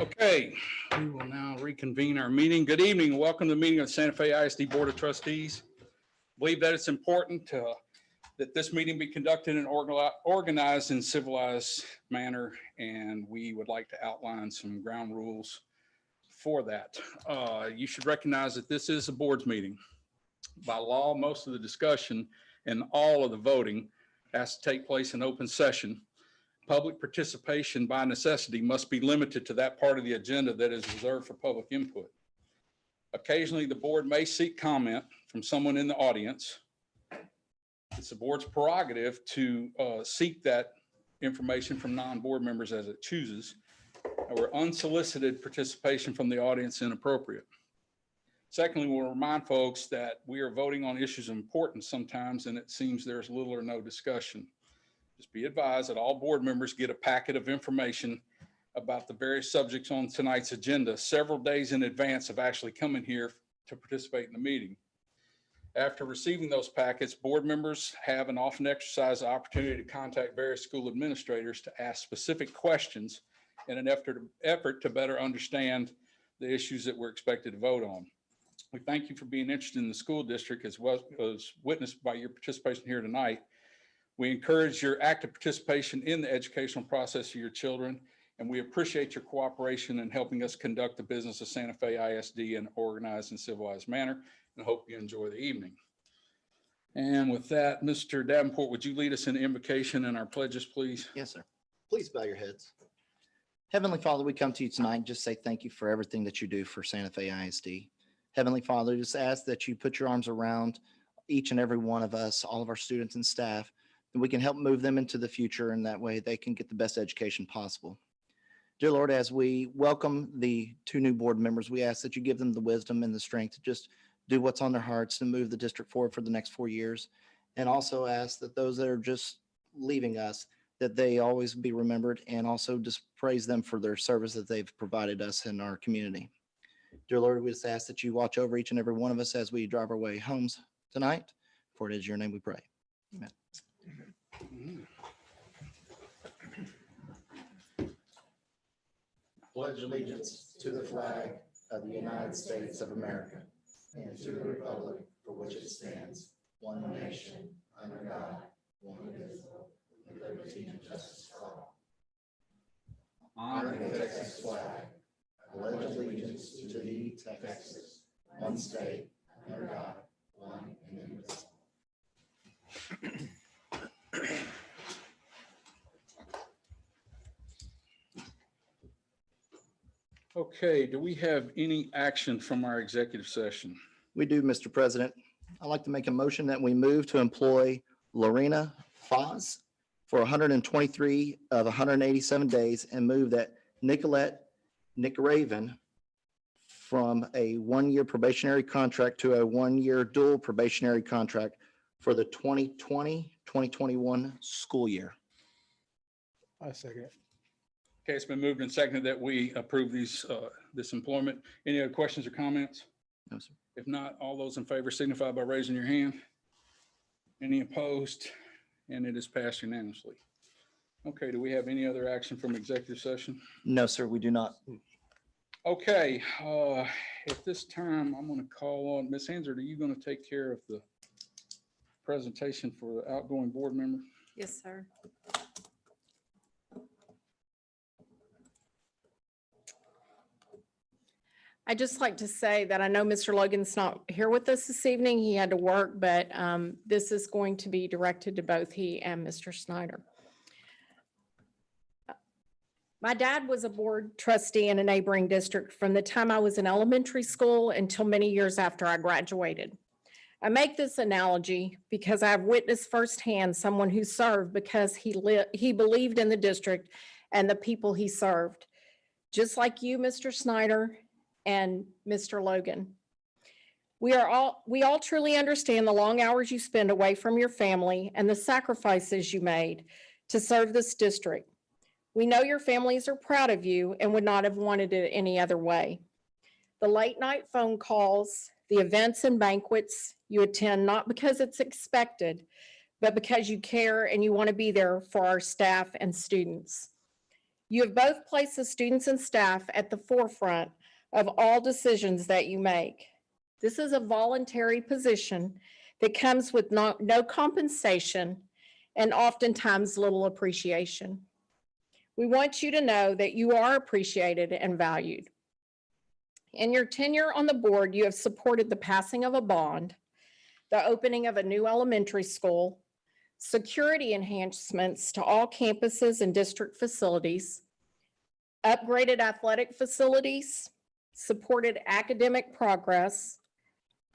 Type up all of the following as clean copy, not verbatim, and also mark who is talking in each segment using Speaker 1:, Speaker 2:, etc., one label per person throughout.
Speaker 1: Okay, we will now reconvene our meeting. Good evening and welcome to the meeting of the Santa Fe ISD Board of Trustees. I believe that it's important that this meeting be conducted in an organized and civilized manner, and we would like to outline some ground rules for that. You should recognize that this is a board's meeting. By law, most of the discussion and all of the voting has to take place in open session. Public participation by necessity must be limited to that part of the agenda that is reserved for public input. Occasionally, the board may seek comment from someone in the audience. It's the board's prerogative to seek that information from non-board members as it chooses. Or unsolicited participation from the audience inappropriate. Secondly, we'll remind folks that we are voting on issues of importance sometimes, and it seems there's little or no discussion. Just be advised that all board members get a packet of information about the various subjects on tonight's agenda several days in advance of actually coming here to participate in the meeting. After receiving those packets, board members have and often exercise the opportunity to contact various school administrators to ask specific questions in an effort to better understand the issues that we're expected to vote on. We thank you for being interested in the school district as well as witnessed by your participation here tonight. We encourage your active participation in the educational process of your children, and we appreciate your cooperation in helping us conduct the business of Santa Fe ISD in an organized and civilized manner, and hope you enjoy the evening. And with that, Mr. Davenport, would you lead us in the invocation and our pledges, please?
Speaker 2: Yes, sir. Please bow your heads. Heavenly Father, we come to you tonight and just say thank you for everything that you do for Santa Fe ISD. Heavenly Father, just ask that you put your arms around each and every one of us, all of our students and staff, and we can help move them into the future, and that way they can get the best education possible. Dear Lord, as we welcome the two new board members, we ask that you give them the wisdom and the strength to just do what's on their hearts and move the district forward for the next 4 years. And also ask that those that are just leaving us, that they always be remembered, and also just praise them for their service that they've provided us in our community. Dear Lord, we just ask that you watch over each and every one of us as we drive our way homes tonight. For it is your name we pray. Amen. Pledge allegiance to the flag of the United States of America and to the republic for which it stands, one nation, under God, one indivisible, with liberty and justice for all. Honor the Texas flag. I pledge allegiance to thee, Texas, one state, under God, one and indivisible.
Speaker 1: Okay, do we have any action from our executive session?
Speaker 2: We do, Mr. President. I'd like to make a motion that we move to employ Lorena Foz for 123 of 187 days and move that Nicolette Nickraven from a 1-year probationary contract to a 1-year dual probationary contract for the 2020-2021 school year.
Speaker 3: I second.
Speaker 1: Okay, it's been moved and seconded that we approve this employment. Any other questions or comments?
Speaker 2: No, sir.
Speaker 1: If not, all those in favor signify by raising your hand. Any opposed? And it is passed unanimously. Okay, do we have any other action from executive session?
Speaker 2: No, sir, we do not.
Speaker 1: Okay, at this time, I'm going to call on Ms. Hanser. Are you going to take care of the presentation for the outgoing board member?
Speaker 4: Yes, sir. I'd just like to say that I know Mr. Logan's not here with us this evening. He had to work, but this is going to be directed to both he and Mr. Snyder. My dad was a board trustee in a neighboring district from the time I was in elementary school until many years after I graduated. I make this analogy because I've witnessed firsthand someone who served because he believed in the district and the people he served. Just like you, Mr. Snyder and Mr. Logan. We all truly understand the long hours you spend away from your family and the sacrifices you made to serve this district. We know your families are proud of you and would not have wanted it any other way. The late night phone calls, the events and banquets you attend, not because it's expected, but because you care and you want to be there for our staff and students. You have both placed the students and staff at the forefront of all decisions that you make. This is a voluntary position that comes with no compensation and oftentimes little appreciation. We want you to know that you are appreciated and valued. In your tenure on the board, you have supported the passing of a bond, the opening of a new elementary school, security enhancements to all campuses and district facilities, upgraded athletic facilities, supported academic progress,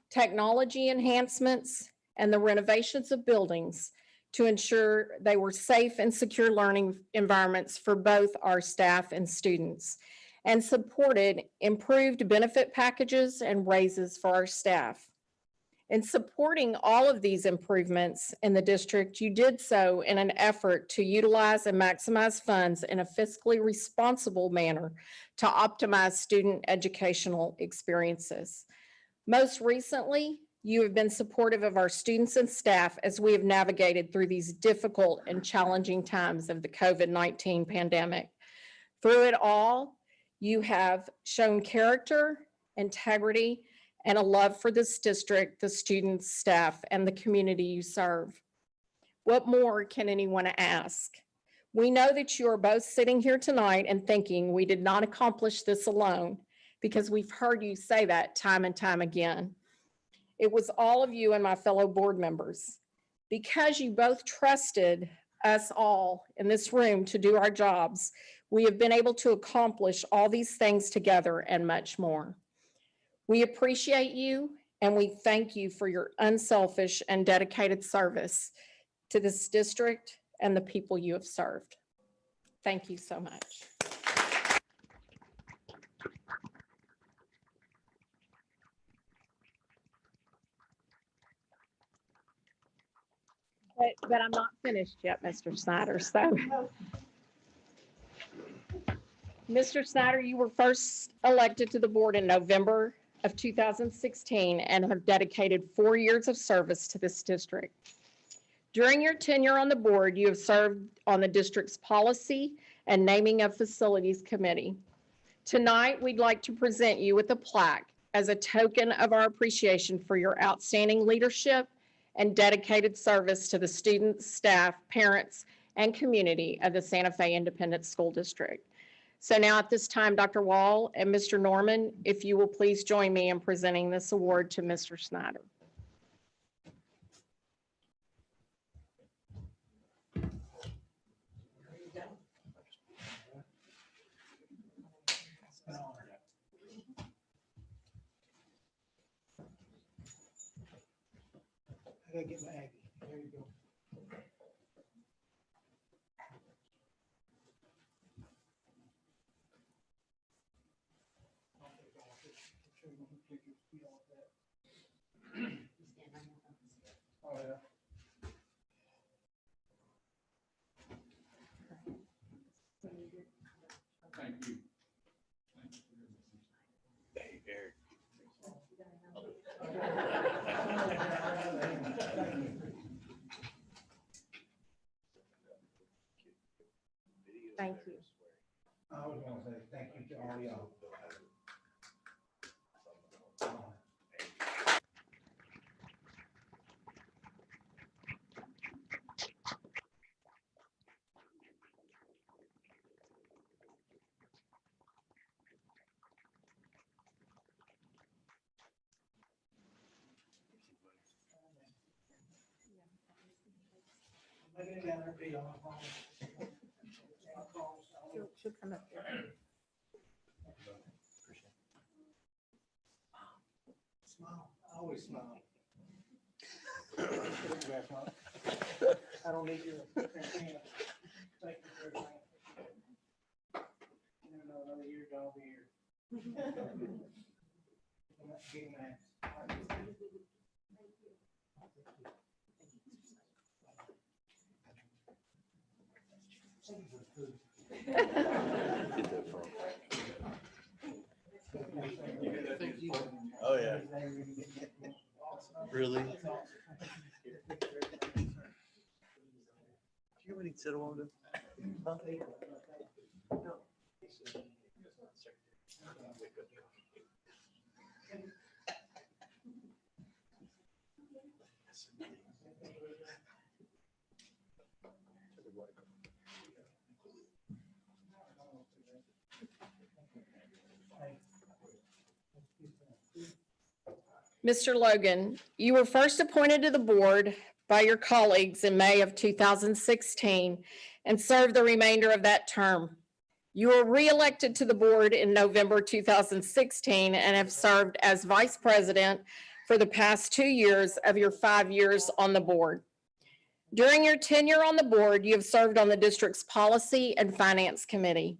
Speaker 4: technology enhancements, and the renovations of buildings to ensure they were safe and secure learning environments for both our staff and students, and supported improved benefit packages and raises for our staff. In supporting all of these improvements in the district, you did so in an effort to utilize and maximize funds in a fiscally responsible manner to optimize student educational experiences. Most recently, you have been supportive of our students and staff as we have navigated through these difficult and challenging times of the COVID-19 pandemic. Through it all, you have shown character, integrity, and a love for this district, the students, staff, and the community you serve. What more can anyone ask? We know that you are both sitting here tonight and thinking we did not accomplish this alone, because we've heard you say that time and time again. It was all of you and my fellow board members. Because you both trusted us all in this room to do our jobs, we have been able to accomplish all these things together and much more. We appreciate you and we thank you for your unselfish and dedicated service to this district and the people you have served. Thank you so much. But I'm not finished yet, Mr. Snyder. So, Mr. Snyder, you were first elected to the board in November of 2016 and have dedicated 4 years of service to this district. During your tenure on the board, you have served on the district's policy and naming of facilities committee. Tonight, we'd like to present you with a plaque as a token of our appreciation for your outstanding leadership and dedicated service to the students, staff, parents, and community of the Santa Fe Independent School District. So now at this time, Dr. Wall and Mr. Norman, if you will please join me in presenting this award to Mr. Snyder.
Speaker 3: I gotta get my Aggie. There you go. Oh, yeah.
Speaker 1: Thank you.
Speaker 4: Thank you.
Speaker 3: I was gonna say thank you to all y'all.
Speaker 4: She'll come up here.
Speaker 3: Smile. I always smile. I don't need your hand. Thank you for everything. You know, another year, I'll be here. I'm not getting that.
Speaker 5: Oh, yeah. Really? Do you have any sit on them?
Speaker 4: Mr. Logan, you were first appointed to the board by your colleagues in May of 2016 and served the remainder of that term. You were re-elected to the board in November 2016 and have served as vice president for the past 2 years of your 5 years on the board. During your tenure on the board, you have served on the district's policy and finance committee.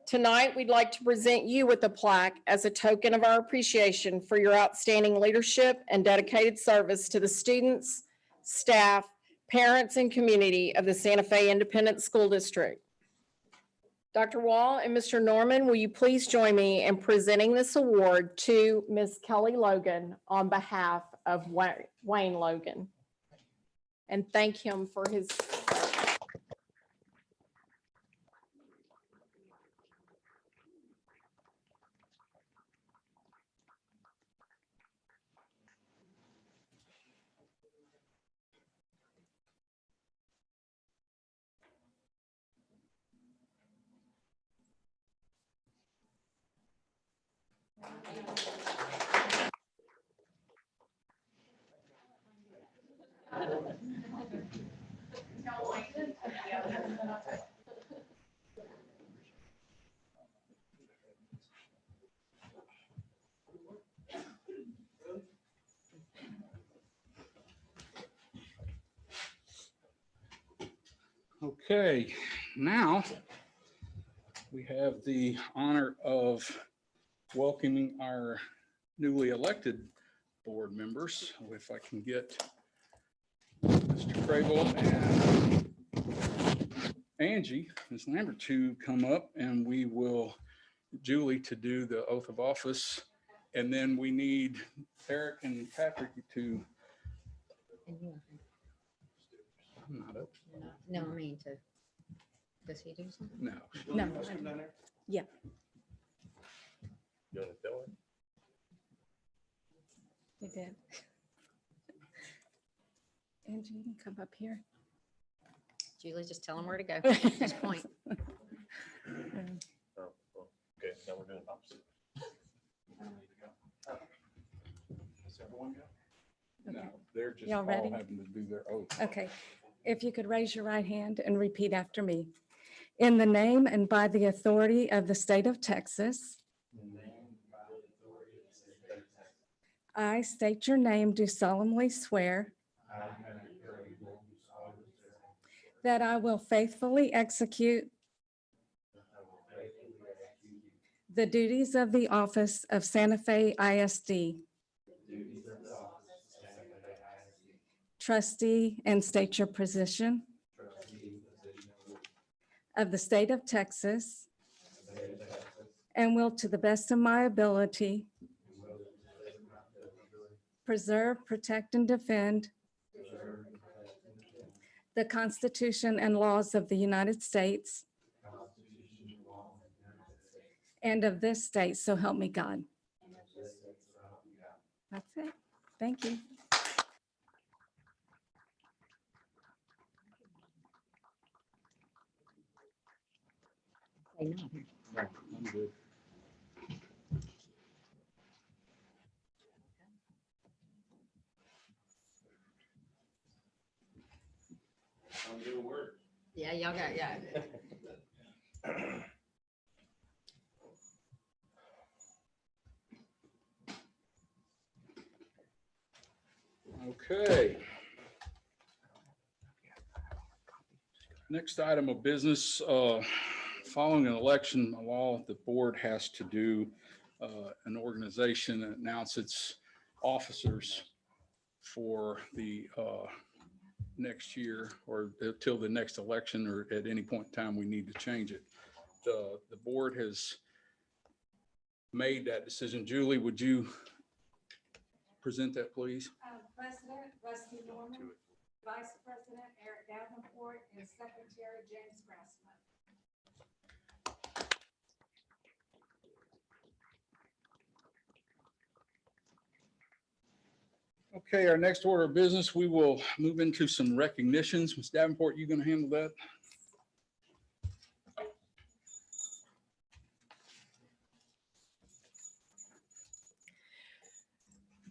Speaker 4: Tonight, we'd like to present you with a plaque as a token of our appreciation for your outstanding leadership and dedicated service to the students, staff, parents, and community of the Santa Fe Independent School District. Dr. Wall and Mr. Norman, will you please join me in presenting this award to Ms. Kelly Logan on behalf of Wayne Logan? And thank him for his
Speaker 1: Okay, now we have the honor of welcoming our newly elected board members. If I can get Mr. Crable and Angie, Ms. Lambert to come up, and we will, Julie to do the oath of office. And then we need Eric and Patrick to.
Speaker 6: And you,
Speaker 1: I'm not up.
Speaker 6: no, I mean to, does he do something?
Speaker 1: No.
Speaker 4: No. Yeah.
Speaker 5: You want to tell her?
Speaker 4: You did. Angie, you can come up here.
Speaker 6: Julie, just tell him where to go. Just point.
Speaker 5: Oh, okay, now we're doing opposite. Does everyone go?
Speaker 1: No, they're just
Speaker 7: Y'all
Speaker 1: all
Speaker 7: ready?
Speaker 1: having to do their oath.
Speaker 7: Okay, if you could raise your right hand and repeat after me. In the name and by the authority of the state of Texas, I state your name, do solemnly swear that I will faithfully execute the duties of the office of Santa Fe ISD trustee, and state your position of the state of Texas, and will, to the best of my ability, preserve, protect, and defend the Constitution and laws of the United States and of this state, so help me God. That's it. Thank you.
Speaker 6: Say no.
Speaker 1: I'm good.
Speaker 6: Yeah, y'all got, yeah.
Speaker 1: Okay. Next item of business, following an election law, the board has to do an organization and announce its officers for the next year or till the next election, or at any point in time we need to change it. The board has made that decision. Julie, would you present that, please?
Speaker 7: President Rusty Norman, Vice President Eric Davenport, and Secretary James Grassman.
Speaker 1: Okay, our next order of business, we will move into some recognitions. Ms. Davenport, you going to handle that?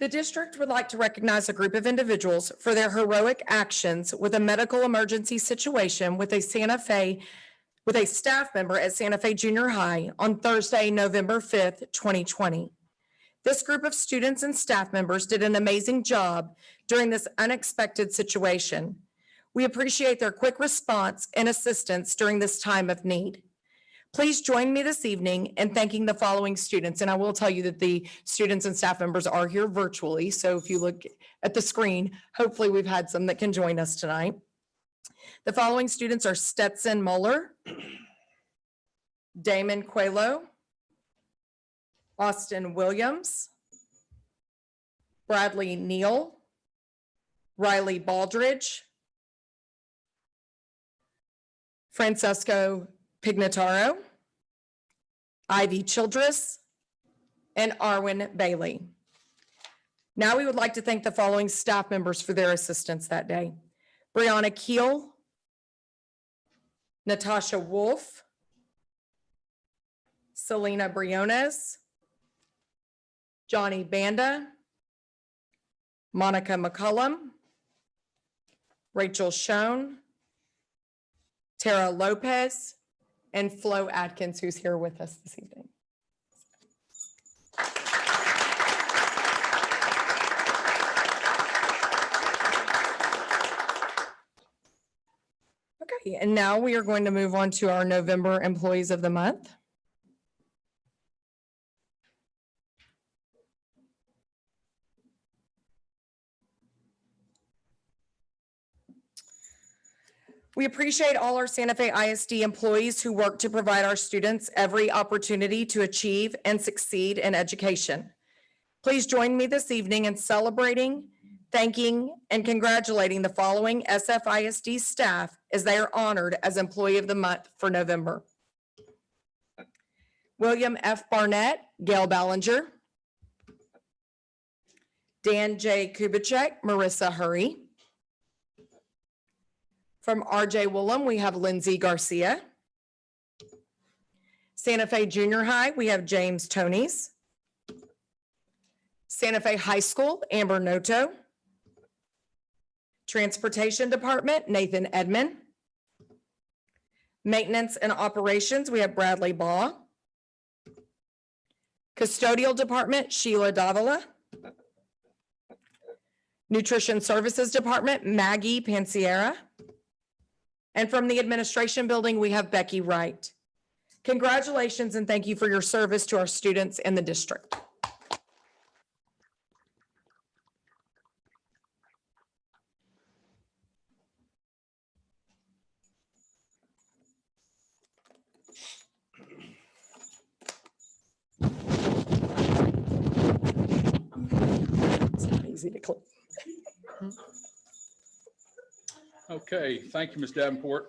Speaker 8: The district would like to recognize a group of individuals for their heroic actions with a medical emergency situation with a staff member at Santa Fe Junior High on Thursday, November 5th, 2020. This group of students and staff members did an amazing job during this unexpected situation. We appreciate their quick response and assistance during this time of need. Please join me this evening in thanking the following students. And I will tell you that the students and staff members are here virtually. So if you look at the screen, hopefully we've had some that can join us tonight. The following students are Stetson Muller, Damon Coelho, Austin Williams, Bradley Neal, Riley Baldridge, Francesco Pignataro, Ivy Childress, and Arwen Bailey. Now we would like to thank the following staff members for their assistance that day. Brianna Keel, Natasha Wolf, Selena Briones, Johnny Banda, Monica McCullum, Rachel Schoen, Tara Lopez, and Flo Atkins, who's here with us this evening. Okay, and now we are going to move on to our November Employees of the Month. We appreciate all our Santa Fe ISD employees who work to provide our students every opportunity to achieve and succeed in education. Please join me this evening in celebrating, thanking, and congratulating the following SFISD staff as they are honored as Employee of the Month for November. William F. Barnett, Gail Ballinger. Dan J. Kubicek, Marissa Hurry. From RJ Woolham, we have Lindsay Garcia. Santa Fe Junior High, we have James Tonys. Santa Fe High School, Amber Noto. Transportation Department, Nathan Edmond. Maintenance and Operations, we have Bradley Baugh. Custodial Department, Sheila Davila. Nutrition Services Department, Maggie Pansiera. And from the Administration Building, we have Becky Wright. Congratulations and thank you for your service to our students in the district. It's not easy to click.
Speaker 1: Okay, thank you, Ms. Davenport.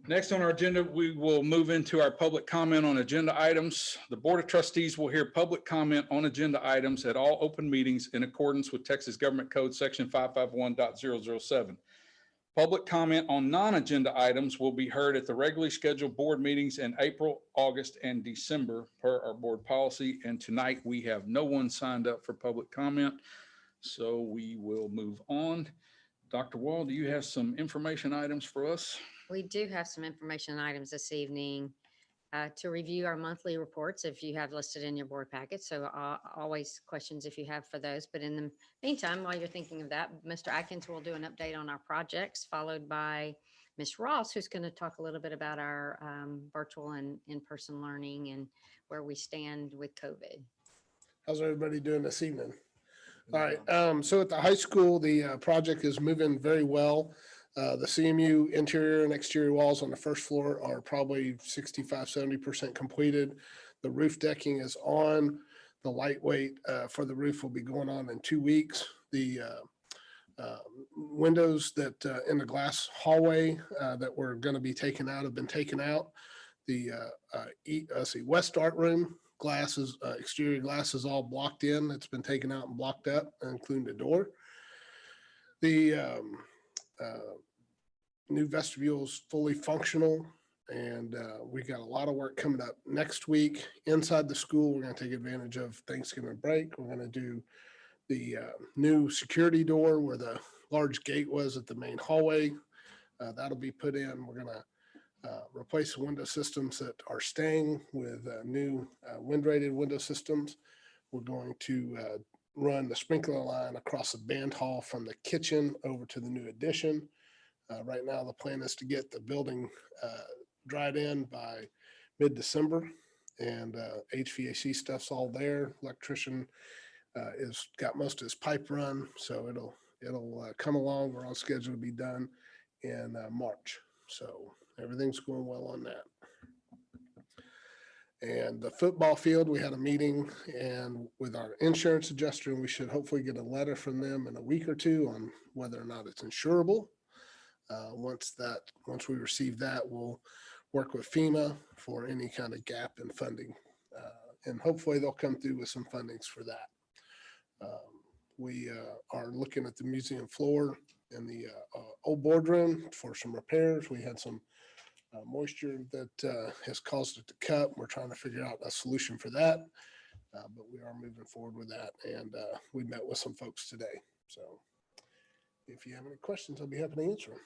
Speaker 1: Next on our agenda, we will move into our public comment on agenda items. The Board of Trustees will hear public comment on agenda items at all open meetings in accordance with Texas Government Code Section 551.007. Public comment on non-agenda items will be heard at the regularly scheduled board meetings in April, August, and December per our board policy. And tonight we have no one signed up for public comment. So we will move on. Dr. Wall, do you have some information items for us?
Speaker 6: We do have some information items this evening to review our monthly reports if you have listed in your board packet. So always questions if you have for those. But in the meantime, while you're thinking of that, Mr. Atkins will do an update on our projects, followed by Ms. Ross, who's going to talk a little bit about our virtual and in-person learning and where we stand with COVID.
Speaker 9: How's everybody doing this evening? All right, so at the high school, the project is moving very well. The CMU interior and exterior walls on the first floor are probably 65–70% completed. The roof decking is on. The lightweight for the roof will be going on in 2 weeks. The windows that in the glass hallway that were going to be taken out have been taken out. The West Art Room glasses, exterior glass is all blocked in. It's been taken out and blocked up, including the door. The new vestibule is fully functional. And we got a lot of work coming up next week inside the school. We're going to take advantage of Thanksgiving break. We're going to do the new security door where the large gate was at the main hallway. That'll be put in. We're going to replace the window systems that are staying with new wind-rated window systems. We're going to run the sprinkler line across the band hall from the kitchen over to the new addition. Right now, the plan is to get the building dried in by mid-December, and HVAC stuff's all there. Electrician is got most of his pipe run, so it'll come along. We're on schedule to be done in March. So everything's going well on that. And the football field, we had a meeting and with our insurance adjuster, and we should hopefully get a letter from them in a week or two on whether or not it's insurable. Once we receive that, we'll work with FEMA for any kind of gap in funding. And hopefully they'll come through with some fundings for that. We are looking at the museum floor in the old boardroom for some repairs. We had some moisture that has caused it to cut. We're trying to figure out a solution for that, but we are moving forward with that. And we met with some folks today. So if you have any questions, I'll be happy to answer them.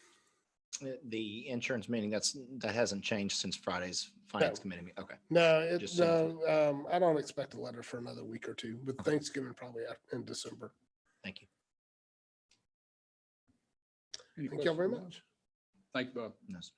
Speaker 2: The insurance meeting, that hasn't changed since Friday's finance committee meeting. Okay.
Speaker 9: No,
Speaker 2: Just
Speaker 9: I don't expect a letter for another week or two, but Thanksgiving probably in December.
Speaker 2: Thank you.
Speaker 1: Any
Speaker 9: Thank y'all very
Speaker 1: questions?
Speaker 9: much.
Speaker 1: Thank you, Bob.
Speaker 2: No, sir.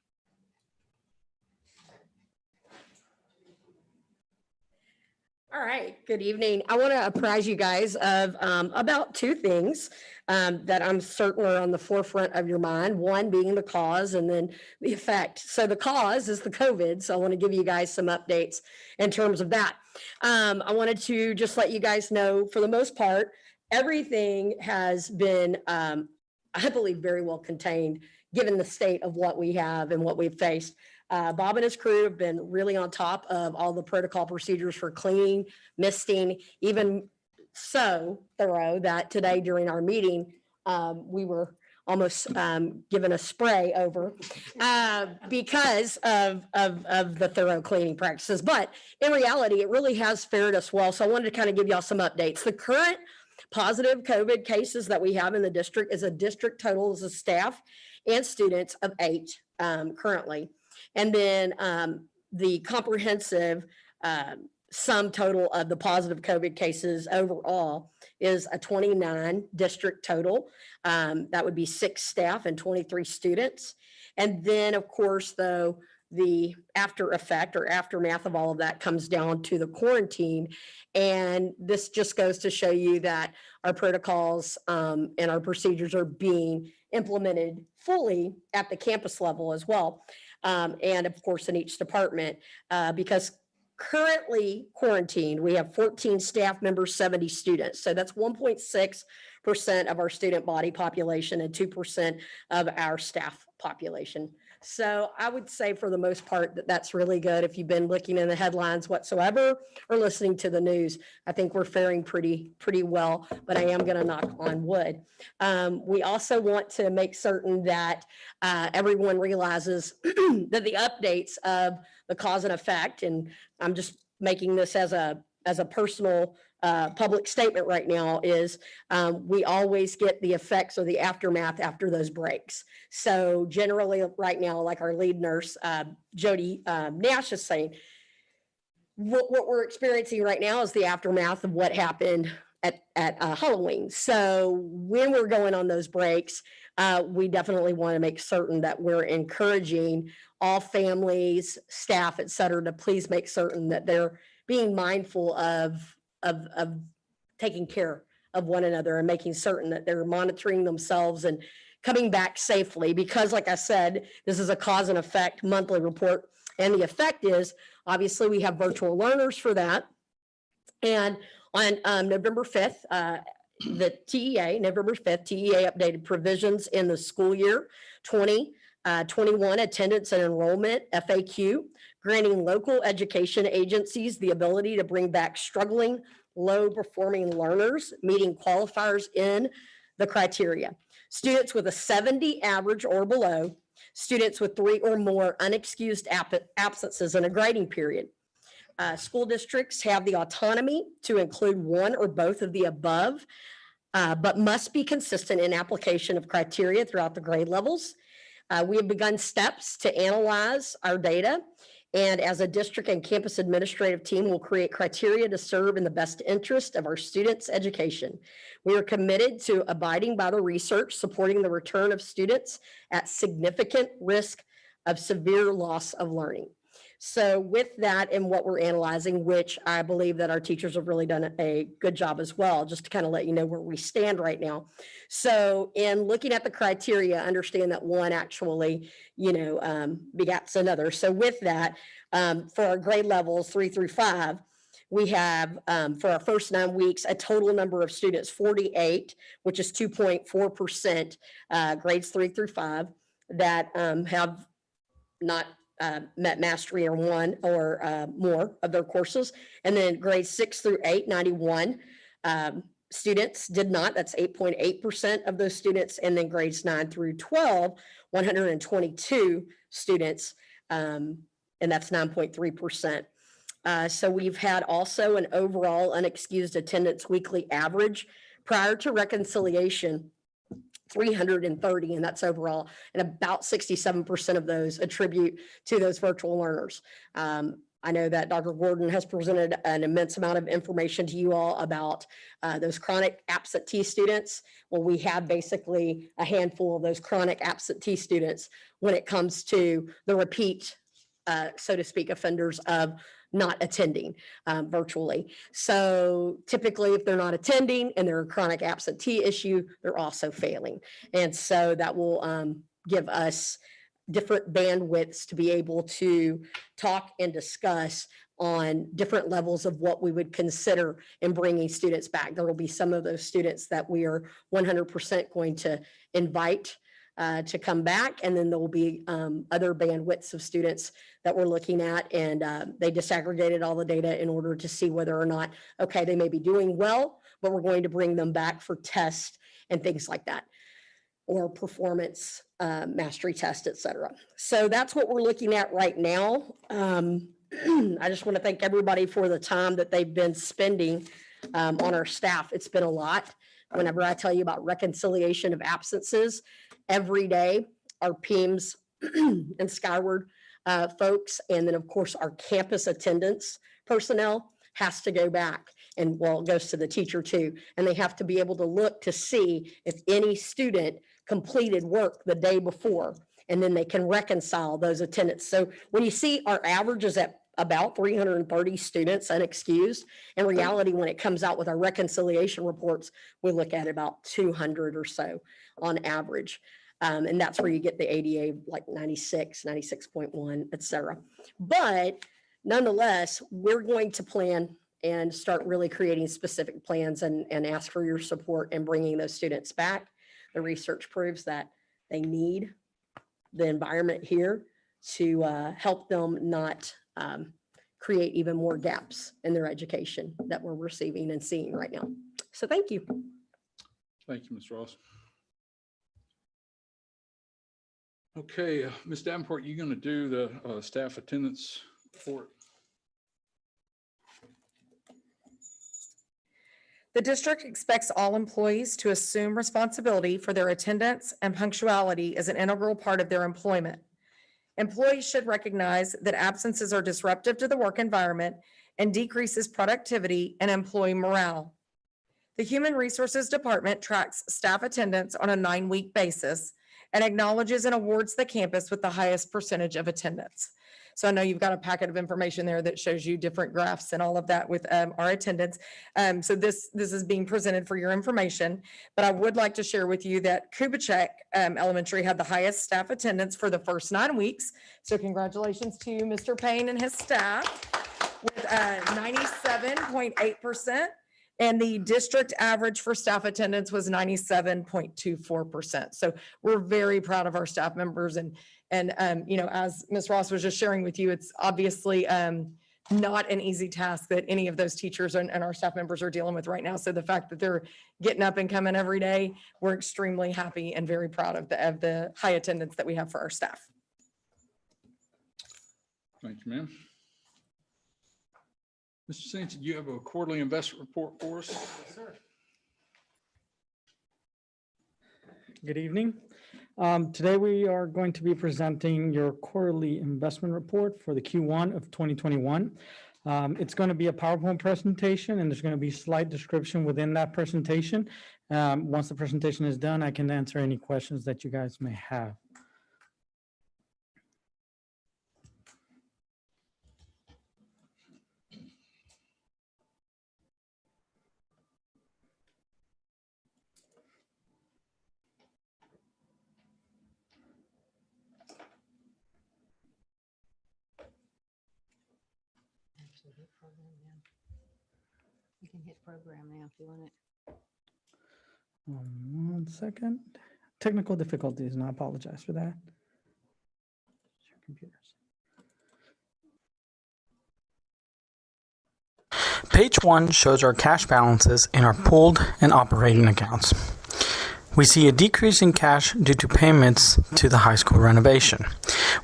Speaker 10: All right, good evening. I want to apprise you guys of about two things that I'm certain are on the forefront of your mind. One being the cause and then the effect. So the cause is the COVID. So I want to give you guys some updates in terms of that. I wanted to just let you guys know, for the most part, everything has been, I believe, very well contained given the state of what we have and what we've faced. Bob and his crew have been really on top of all the protocol procedures for cleaning, misting, even so thorough that today during our meeting, we were almost given a spray over because of the thorough cleaning practices. But in reality, it really has fared us well. So I wanted to kind of give y'all some updates. The current positive COVID cases that we have in the district is a district total as a staff and students of 8 currently. And then the comprehensive sum total of the positive COVID cases overall is a 29 district total. That would be 6 staff and 23 students. And then, of course, though, the after effect or aftermath of all of that comes down to the quarantine. And this just goes to show you that our protocols and our procedures are being implemented fully at the campus level as well. And of course, in each department, because currently quarantined, we have 14 staff members, 70 students. So that's 1.6% of our student body population and 2% of our staff population. So I would say for the most part that that's really good. If you've been looking in the headlines whatsoever or listening to the news, I think we're faring pretty well, but I am going to knock on wood. We also want to make certain that everyone realizes that the updates of the cause and effect, and I'm just making this as a personal public statement right now, is we always get the effects or the aftermath after those breaks. So generally right now, like our lead nurse, Jody Nash is saying, what we're experiencing right now is the aftermath of what happened at Halloween. So when we're going on those breaks, we definitely want to make certain that we're encouraging all families, staff, et cetera, to please make certain that they're being mindful of taking care of one another and making certain that they're monitoring themselves and coming back safely. Because like I said, this is a cause and effect monthly report. And the effect is, obviously, we have virtual learners for that. And on November 5th, the TEA, November 5th, TEA updated provisions in the school year 2021 attendance and enrollment FAQ, granting local education agencies the ability to bring back struggling, low-performing learners, meeting qualifiers in the criteria. Students with a 70 average or below students with 3 or more unexcused absences in a grading period. School districts have the autonomy to include one or both of the above, but must be consistent in application of criteria throughout the grade levels. We have begun steps to analyze our data, and as a district and campus administrative team, will create criteria to serve in the best interest of our students' education. We are committed to abiding by the research supporting the return of students at significant risk of severe loss of learning. So with that and what we're analyzing, which I believe that our teachers have really done a good job as well, just to kind of let you know where we stand right now. So in looking at the criteria, understand that one actually, begats another. So with that, for our grade levels 3 through 5, we have for our first 9 weeks, a total number of students, 48, which is 2.4%, grades 3 through 5, that have not met mastery or one or more of their courses. And then grades 6 through 8, 91 students did not. That's 8.8% of those students. And then grades 9 through 12, 122 students, and that's 9.3%. So we've had also an overall unexcused attendance weekly average prior to reconciliation, 330, and that's overall, and about 67% of those attribute to those virtual learners. I know that Dr. Gordon has presented an immense amount of information to you all about those chronic absentee students. Well, we have basically a handful of those chronic absentee students when it comes to the repeat, so to speak, offenders of not attending virtually. So typically, if they're not attending and they're a chronic absentee issue, they're also failing. And so that will give us different bandwidths to be able to talk and discuss on different levels of what we would consider in bringing students back. There will be some of those students that we are 100% going to invite to come back. And then there will be other bandwidths of students that we're looking at, and they disaggregated all the data in order to see whether or not, okay, they may be doing well, but we're going to bring them back for tests and things like that, or performance mastery test, et cetera. So that's what we're looking at right now. I just want to thank everybody for the time that they've been spending on our staff. It's been a lot. Whenever I tell you about reconciliation of absences, every day, our PEMS and Skyward folks, and then of course our campus attendance personnel has to go back, and well, it goes to the teacher too, and they have to be able to look to see if any student completed work the day before, and then they can reconcile those attendance. So when you see our average is at about 330 students unexcused, in reality, when it comes out with our reconciliation reports, we look at about 200 or so on average. And that's where you get the ADA like 96, 96.1, et cetera. But nonetheless, we're going to plan and start really creating specific plans and ask for your support in bringing those students back. The research proves that they need the environment here to help them not create even more gaps in their education that we're receiving and seeing right now. So thank you.
Speaker 1: Thank you, Ms. Ross. Okay, Ms. Davenport, you going to do the staff attendance report?
Speaker 8: The district expects all employees to assume responsibility for their attendance and punctuality as an integral part of their employment. Employees should recognize that absences are disruptive to the work environment and decreases productivity and employee morale. The Human Resources Department tracks staff attendance on a 9-week basis and acknowledges and awards the campus with the highest percentage of attendance. So I know you've got a packet of information there that shows you different graphs and all of that with our attendance. So this is being presented for your information, but I would like to share with you that Kubitschek Elementary had the highest staff attendance for the first 9 weeks. So congratulations to Mr. Payne and his staff with 97.8%. And the district average for staff attendance was 97.24%. So we're very proud of our staff members. And as Ms. Ross was just sharing with you, it's obviously not an easy task that any of those teachers and our staff members are dealing with right now. So the fact that they're getting up and coming every day, we're extremely happy and very proud of the high attendance that we have for our staff.
Speaker 1: Thank you, ma'am. Mr. Sanchez, you have a quarterly investment report for us?
Speaker 3: Yes, sir. Good evening. Today we are going to be presenting your quarterly investment report for the Q1 of 2021. It's going to be a PowerPoint presentation, and there's going to be slight description within that presentation. Once the presentation is done, I can answer any questions that you guys may have.
Speaker 6: You can hit program now if you want it.
Speaker 3: 1 second. Technical difficulties, and I apologize for that. Share computers.
Speaker 11: Page 1 shows our cash balances in our pooled and operating accounts. We see a decrease in cash due to payments to the high school renovation.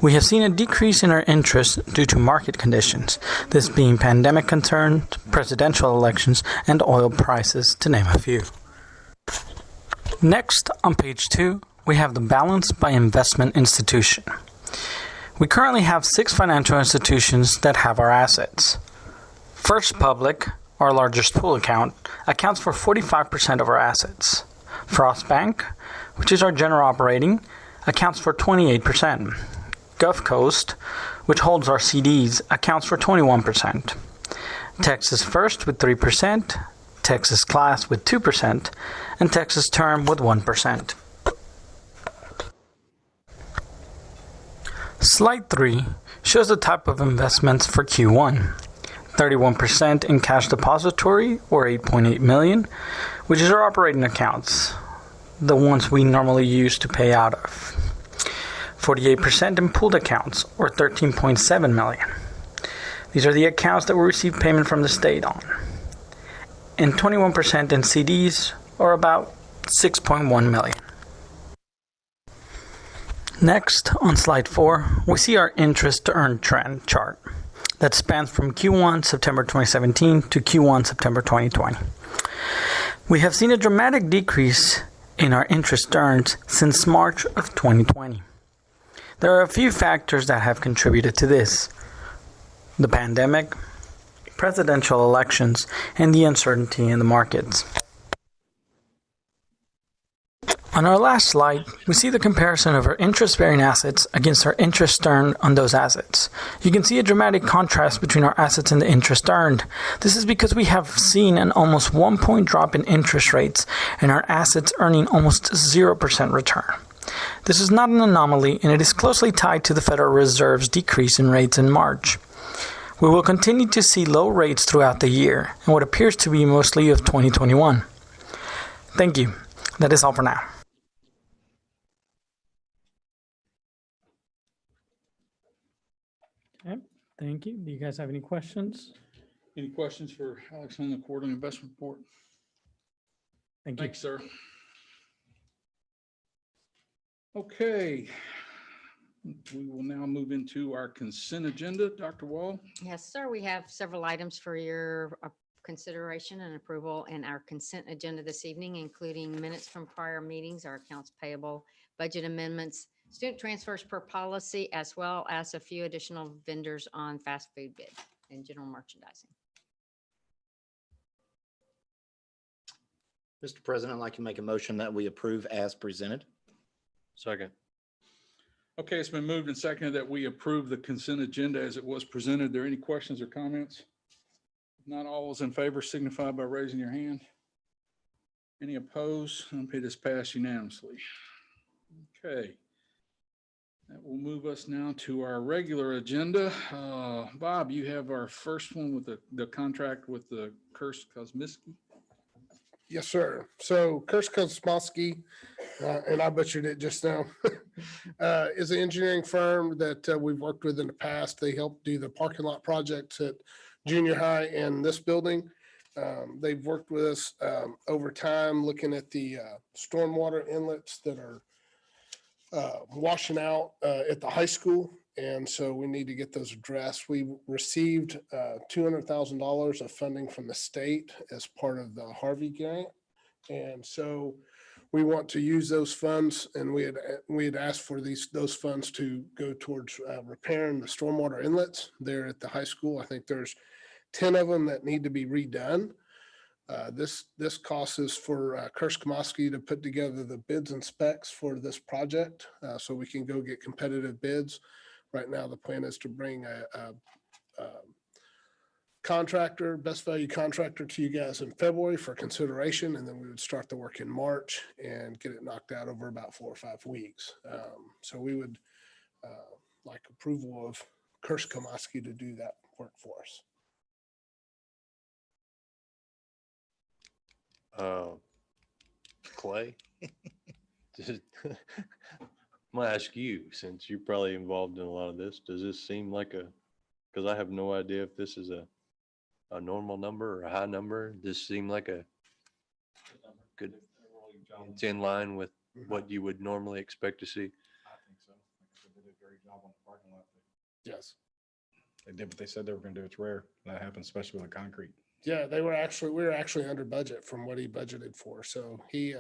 Speaker 11: We have seen a decrease in our interest due to market conditions, this being pandemic concerns, presidential elections, and oil prices, to name a few. Next, on page 2, we have the balance by investment institution. We currently have 6 financial institutions that have our assets. First Public, our largest pool account, accounts for 45% of our assets. Frost Bank, which is our general operating, accounts for 28%. Gulf Coast, which holds our CDs, accounts for 21%. Texas First with 3%, Texas Class with 2%, and Texas Term with 1%. Slide 3 shows the type of investments for Q1. 31% in cash depository, or $8.8 million, which is our operating accounts, the ones we normally use to pay out of. 48% in pooled accounts, or $13.7 million. These are the accounts that we receive payment from the state on. And 21% in CDs, or about $6.1 million. Next, on slide 4, we see our interest to earn trend chart that spans from Q1 September 2017 to Q1 September 2020. We have seen a dramatic decrease in our interest earned since March of 2020. There are a few factors that have contributed to this: the pandemic, presidential elections, and the uncertainty in the markets. On our last slide, we see the comparison of our interest-bearing assets against our interest earned on those assets. You can see a dramatic contrast between our assets and the interest earned. This is because we have seen an almost 1 point drop in interest rates and our assets earning almost 0% return. This is not an anomaly, and it is closely tied to the Federal Reserve's decrease in rates in March. We will continue to see low rates throughout the year, and what appears to be mostly of 2021. Thank you. That is all for now.
Speaker 3: Okay, thank you. Do you guys have any questions?
Speaker 1: Any questions for Alex on the quarterly investment report?
Speaker 3: Thank you.
Speaker 1: Thanks, sir. Okay. We will now move into our consent agenda. Dr. Wall?
Speaker 6: Yes, sir. We have several items for your consideration and approval in our consent agenda this evening, including minutes from prior meetings, our accounts payable, budget amendments, student transfers per policy, as well as a few additional vendors on fast food bid and general merchandising.
Speaker 2: Mr. President, I'd like to make a motion that we approve as presented.
Speaker 5: Second.
Speaker 1: Okay, it's been moved and seconded that we approve the consent agenda as it was presented. Are there any questions or comments? If not, all those in favor signify by raising your hand. Any opposed? Okay, this passed unanimously. Okay. That will move us now to our regular agenda. Bob, you have our first one with the contract with the Kursk Kosmicki.
Speaker 9: Yes, sir. So Kursk Kosmicki and I butchered it just now, is an engineering firm that we've worked with in the past. They helped do the parking lot projects at junior high and this building. They've worked with us over time, looking at the stormwater inlets that are washing out at the high school. And so we need to get those addressed. We received $200,000 of funding from the state as part of the Harvey grant. And so we want to use those funds, and we had asked for those funds to go towards repairing the stormwater inlets there at the high school. I think there's 10 of them that need to be redone. This cost is for Kursk Komoski to put together the bids and specs for this project, so we can go get competitive bids. Right now, the plan is to bring a contractor, best value contractor to you guys in February for consideration, and then we would start the work in March and get it knocked out over about 4 or 5 weeks. So we would like approval of Kursk Komoski to do that work for us.
Speaker 5: Clay, I'm gonna ask you, since you're probably involved in a lot of this, does this seem like because I have no idea if this is a normal number or a high number. Does this seem like a good, it's in line with what you would normally expect to see?
Speaker 12: I think so. They did a great job on the parking lot.
Speaker 9: Yes.
Speaker 12: They did what they said they were going to do. It's rare. That happens, especially with concrete.
Speaker 9: Yeah, we were actually under budget from what he budgeted for. So he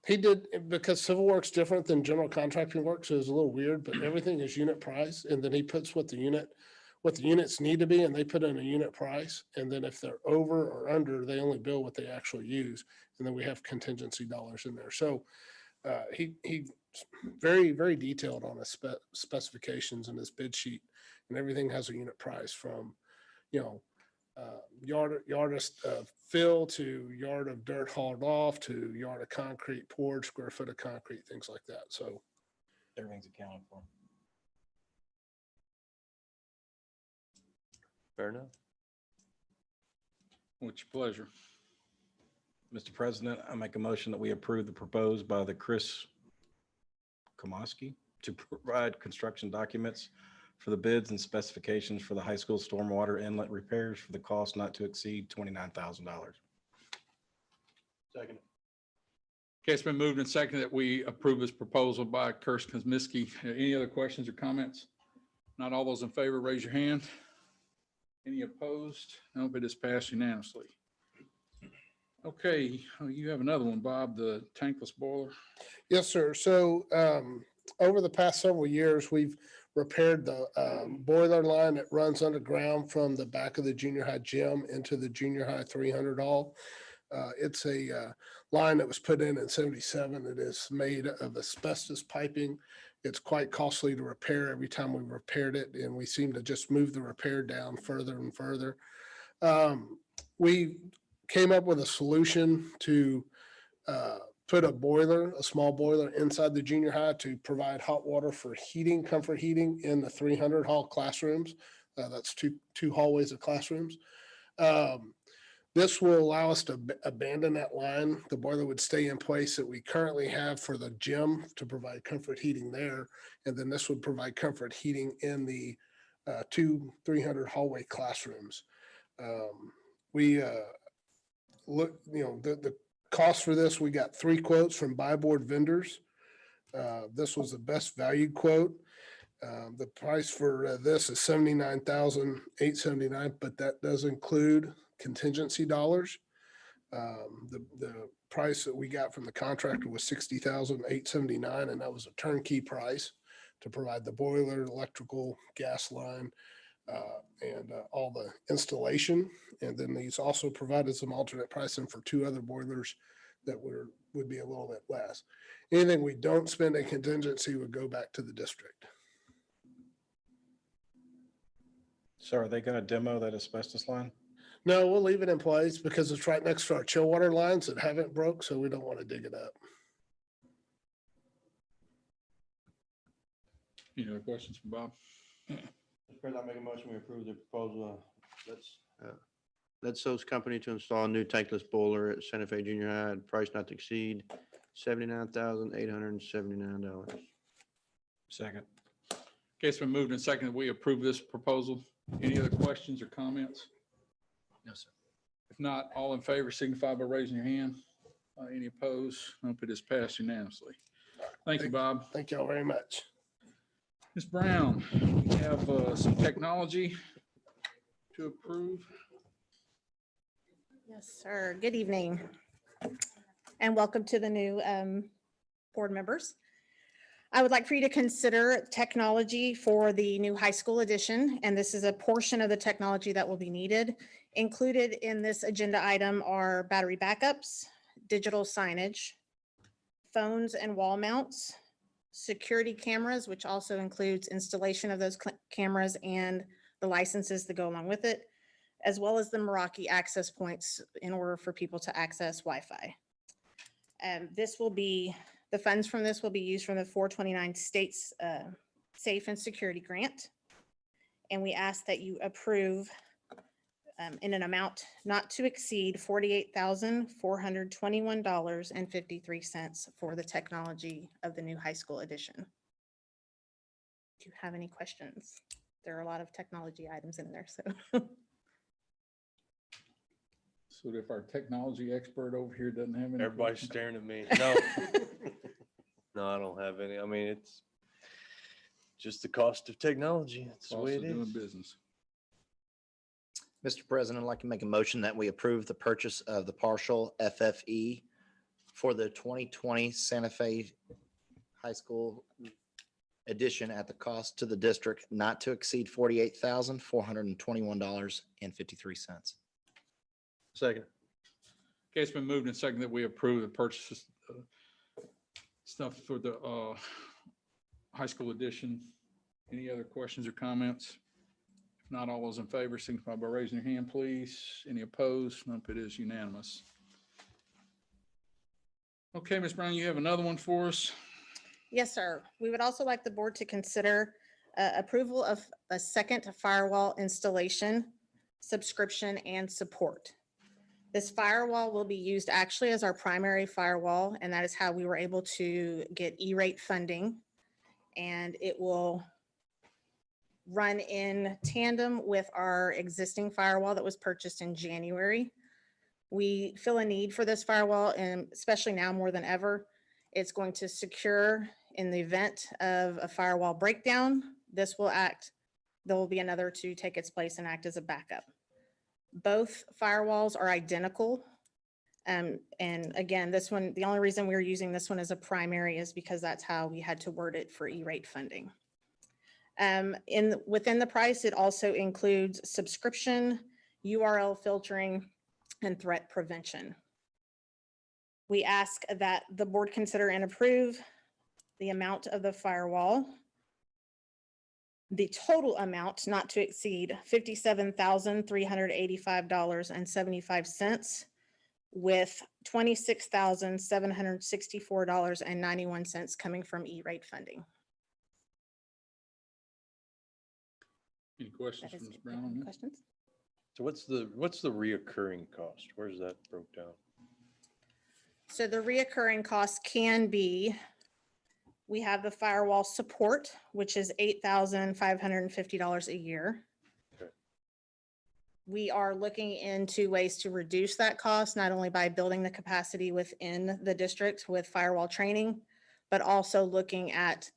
Speaker 9: did, because civil work's different than general contracting work, so it's a little weird, but everything is unit price. And then he puts what the units need to be, and they put in a unit price. And then if they're over or under, they only bill what they actually use. And then we have contingency dollars in there. So he very, very detailed on his specifications in his bid sheet, and everything has a unit price from, yard of fill to yard of dirt hauled off to yard of concrete poured, square foot of concrete, things like that. So
Speaker 12: Everything's accounted for.
Speaker 5: Fair enough.
Speaker 1: What's your pleasure?
Speaker 12: Mr. President, I make a motion that we approve the proposed by the Chris Komoski to provide construction documents for the bids and specifications for the high school stormwater inlet repairs for the cost not to exceed $29,000.
Speaker 5: Second.
Speaker 1: Okay, it's been moved and seconded that we approve this proposal by Kursk Komoski. Any other questions or comments? Not all those in favor, raise your hand. Any opposed? No, but it's passed unanimously. Okay, you have another one, Bob, the tankless boiler.
Speaker 9: yes, sir. So over the past several years, we've repaired the boiler line that runs underground from the back of the junior high gym into the junior high 300 hall. It's a line that was put in 77. It is made of asbestos piping. It's quite costly to repair every time we repaired it, and we seem to just move the repair down further and further. We came up with a solution to put a small boiler inside the junior high to provide hot water for heating, comfort heating in the 300 hall classrooms. That's two hallways of classrooms. This will allow us to abandon that line. The boiler would stay in place that we currently have for the gym to provide comfort heating there. And then this would provide comfort heating in the 300 hallway classrooms. We look, the cost for this, we got 3 quotes from buy board vendors. This was the best value quote. The price for this is $79,879, but that does include contingency dollars. The price that we got from the contractor was $60,879, and that was a turnkey price to provide the boiler, electrical, gas line, and all the installation. And then these also provided some alternate pricing for 2 other boilers that would be a little bit less. Anything we don't spend in contingency would go back to the district.
Speaker 12: So are they going to demo that asbestos line?
Speaker 9: No, we'll leave it in place because it's right next to our chill water lines that haven't broke, so we don't want to dig it up.
Speaker 1: Any other questions for Bob?
Speaker 13: Mr. President, I make a motion, we approve the proposal. Let's So's company to install a new tankless boiler at Santa Fe Junior High, at price not to exceed $79,879.
Speaker 12: Second.
Speaker 1: Okay, it's been moved and seconded. We approve this proposal. Any other questions or comments?
Speaker 2: No, sir.
Speaker 1: If not, all in favor signify by raising your hand. Any opposed? Nope, it is passed unanimously. Thank you, Bob.
Speaker 9: Thank y'all very much.
Speaker 1: Ms. Brown, we have some technology to approve.
Speaker 4: Yes, sir. Good evening. And welcome to the new board members. I would like for you to consider technology for the new high school edition, and this is a portion of the technology that will be needed. Included in this agenda item are battery backups, digital signage, phones and wall mounts, security cameras, which also includes installation of those cameras and the licenses that go along with it, as well as the Meraki access points in order for people to access Wi-Fi. The funds from this will be used from the 429 States Safe and Security Grant. And we ask that you approve in an amount not to exceed $48,421.53 for the technology of the new high school edition. Do you have any questions? There are a lot of technology items in there, so.
Speaker 1: So if our technology expert over here doesn't have any.
Speaker 5: Everybody's
Speaker 1: questions?
Speaker 5: staring at me. No. No, I don't have any. I mean, it's just the cost of technology. It's the way
Speaker 1: Also
Speaker 5: it
Speaker 1: doing
Speaker 5: is.
Speaker 1: business.
Speaker 2: Mr. President, I'd like to make a motion that we approve the purchase of the partial FFE for the 2020 Santa Fe High School edition at the cost to the district not to exceed $48,421.53.
Speaker 13: Second.
Speaker 1: Okay, it's been moved and seconded that we approve the purchase stuff for the high school edition. Any other questions or comments? If not, all those in favor signify by raising your hand, please. Any opposed? Nope, it is unanimous. Okay, Ms. Brown, you have another one for us?
Speaker 4: Yes, sir. We would also like the board to consider approval of a second firewall installation, subscription, and support. This firewall will be used actually as our primary firewall, and that is how we were able to get E-rate funding. And it will run in tandem with our existing firewall that was purchased in January. We feel a need for this firewall, and especially now more than ever. It's going to secure in the event of a firewall breakdown. There will be another to take its place and act as a backup. Both firewalls are identical. And again, this one, the only reason we're using this one as a primary is because that's how we had to word it for E-rate funding. Within the price, it also includes subscription, URL filtering, and threat prevention. We ask that the board consider and approve the amount of the firewall, the total amount not to exceed $57,385.75, with $26,764.91 coming from E-rate funding.
Speaker 1: Any questions
Speaker 4: That
Speaker 1: from
Speaker 4: is
Speaker 1: Ms.
Speaker 4: it.
Speaker 1: Brown on
Speaker 4: Any
Speaker 1: this?
Speaker 4: questions?
Speaker 5: So what's the reoccurring cost? Where's that broke down?
Speaker 4: So the reoccurring costs can be, we have the firewall support, which is $8,550 a year.
Speaker 5: Okay.
Speaker 4: We are looking into ways to reduce that cost, not only by building the capacity within the district with firewall training, but also looking at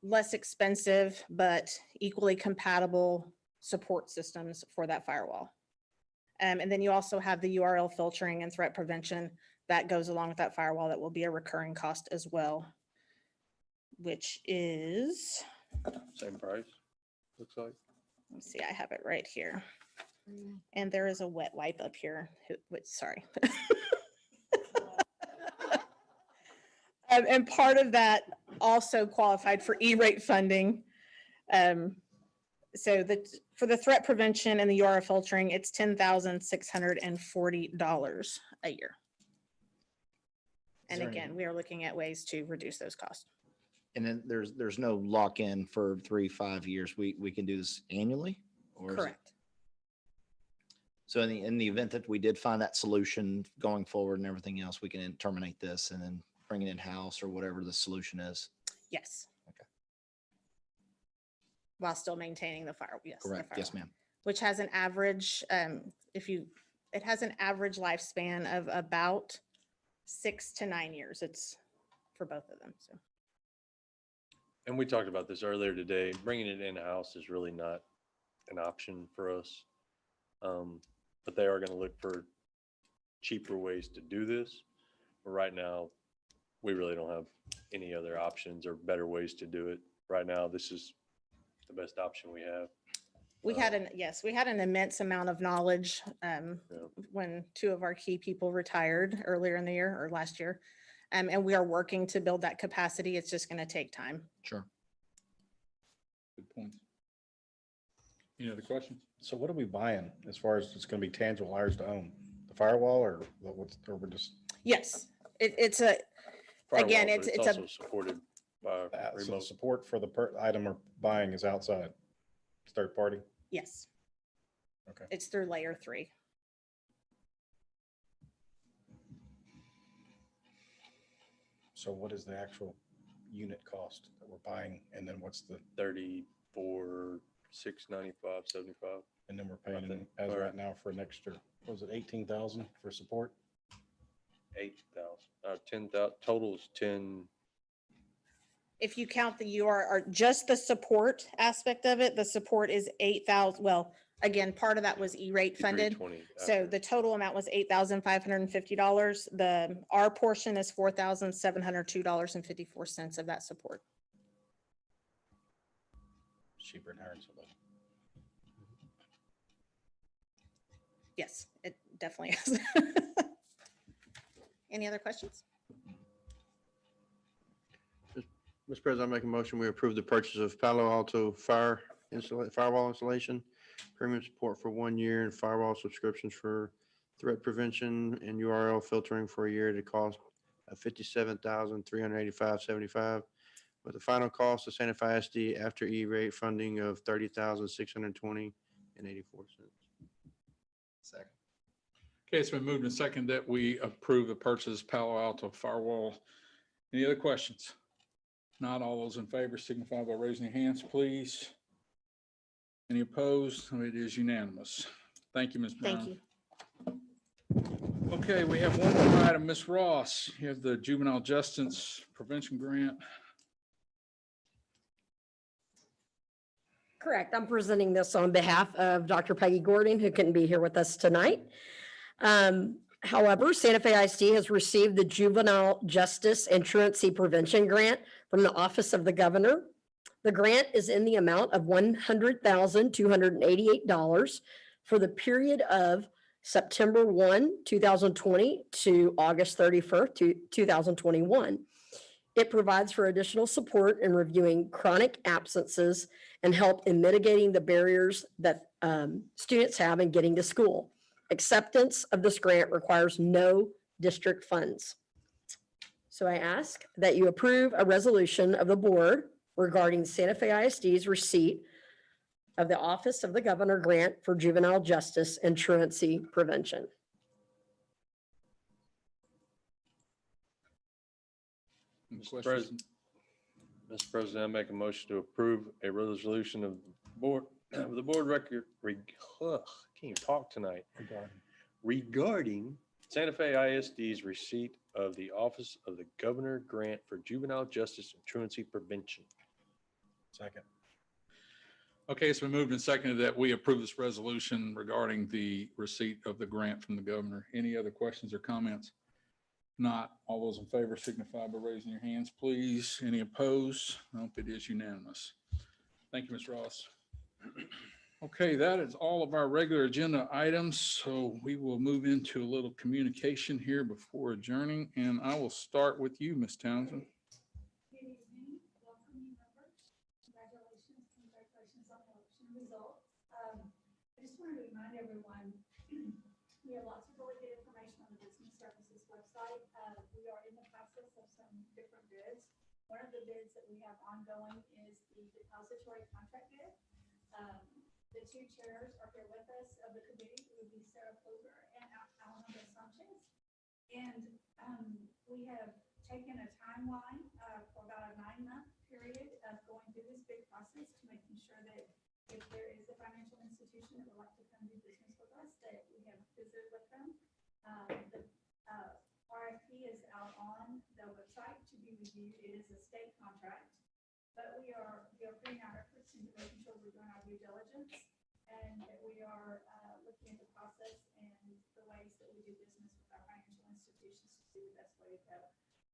Speaker 4: less expensive but equally compatible support systems for that firewall. And then you also have the URL filtering and threat prevention that goes along with that firewall that will be a recurring cost as well, which is,
Speaker 5: Same price, looks like.
Speaker 4: let's see, I have it right here. And there is a wet wipe up here, sorry. And part of that also qualified for E-rate funding. So for the threat prevention and the URL filtering, it's $10,640 a year. And again, we are looking at ways to reduce those costs.
Speaker 2: And then there's no lock-in for 3-5 years. We can do this annually? Or is it-
Speaker 4: Correct.
Speaker 2: So in the event that we did find that solution going forward and everything else, we can terminate this and then bring it in-house or whatever the solution is.
Speaker 4: Yes.
Speaker 2: Okay.
Speaker 4: While still maintaining the fire, yes. the
Speaker 2: Correct. Yes,
Speaker 4: firewall,
Speaker 2: ma'am.
Speaker 4: Which has an average, it has an average lifespan of about 6 to 9 years. It's for both of them, so.
Speaker 5: And we talked about this earlier today. Bringing it in-house is really not an option for us. But they are going to look for cheaper ways to do this. But right now, we really don't have any other options or better ways to do it. Right now, this is the best option we have.
Speaker 4: We had an immense amount of knowledge when 2 of our key people retired earlier in the year or last year. And we are working to build that capacity. It's just going to take time.
Speaker 2: Sure.
Speaker 1: Good points. Any other questions?
Speaker 12: So what are we buying as far as it's going to be tangible ours to own? The firewall or what's, or we're just?
Speaker 4: Yes, it's a,
Speaker 5: Firewall,
Speaker 4: again,
Speaker 5: but
Speaker 4: it's
Speaker 5: also supported by
Speaker 12: So the
Speaker 5: remote.
Speaker 12: support for the item we're buying is outside. It's third party.
Speaker 4: yes.
Speaker 12: Okay.
Speaker 4: It's through layer 3.
Speaker 12: So what is the actual unit cost that we're buying? And then what's the,
Speaker 5: 34, 695, 75.
Speaker 12: and then we're paying
Speaker 5: think,
Speaker 12: as
Speaker 5: or-
Speaker 12: right now for an extra, what was it, 18,000 for support?
Speaker 5: 8,000, 10,000, total is 10.
Speaker 4: If you count the or just the support aspect of it, the support is 8,000. Well, again, part of that was E-rate funded.
Speaker 5: 320
Speaker 4: So
Speaker 5: after.
Speaker 4: the total amount was $8,550. Our portion is $4,702.54 of that support.
Speaker 12: Cheaper than hiring somebody.
Speaker 4: Yes, it definitely is. Any other questions?
Speaker 13: Mr. President, I make a motion, we approve the purchase of Palo Alto firewall installation, premium support for 1 year, and firewall subscriptions for threat prevention and URL filtering for a year at a cost of $57,385.75, with the final cost to Santa Fe ISD after E-rate funding of $30,620.84.
Speaker 2: Second.
Speaker 1: Okay, it's been moved and second that we approve the purchase of Palo Alto firewall. Any other questions? Not all those in favor signify by raising your hands, please. Any opposed? It is unanimous. Thank you, Ms. Brown.
Speaker 4: Thank you.
Speaker 1: Okay, we have one more item. Ms. Ross, you have the Juvenile Justice Prevention Grant.
Speaker 10: Correct. I'm presenting this on behalf of Dr. Peggy Gordon, who couldn't be here with us tonight. However, Santa Fe ISD has received the Juvenile Justice and Truancy Prevention Grant from the Office of the Governor. The grant is in the amount of $100,288 for the period of September 1, 2020 to August 31st, 2021. It provides for additional support in reviewing chronic absences and help in mitigating the barriers that students have in getting to school. Acceptance of this grant requires no district funds. So I ask that you approve a resolution of the board regarding Santa Fe ISD's receipt of the Office of the Governor Grant for Juvenile Justice and Truancy Prevention.
Speaker 1: Any
Speaker 5: Mr.
Speaker 1: questions?
Speaker 5: President, Mr. President, I make a motion to approve a resolution of the board record, can't even talk tonight, regarding Santa Fe ISD's receipt of the Office of the Governor Grant for Juvenile Justice and Truancy Prevention.
Speaker 12: Second.
Speaker 1: Okay, it's been moved and seconded that we approve this resolution regarding the receipt of the grant from the governor. Any other questions or comments? Not all those in favor signify by raising your hands, please. Any opposed? Nope, it is unanimous. Thank you, Ms. Ross. Okay, that is all of our regular agenda items. So we will move into a little communication here before adjourning, and I will start with you, Ms. Townsend.
Speaker 14: Good evening, welcome members. Congratulations on the election results. I just wanted to remind everyone, we have lots of really good information on the business services website. We are in the process of some different bids. One of the bids that we have ongoing is the depository contract bid. The two chairs are here with us of the committee. It would be Sarah Plover and Alejandro Sanchez. And we have taken a timeline for about a 9-month period of going through this big process to making sure that if there is a financial institution that would like to come do business with us, that we have visited with them. The RFP is out on the website to be reviewed. It is a state contract, but we are putting our efforts into making sure we're doing our due diligence and that we are looking at the process and the ways that we do business with our financial institutions to see the best way to go.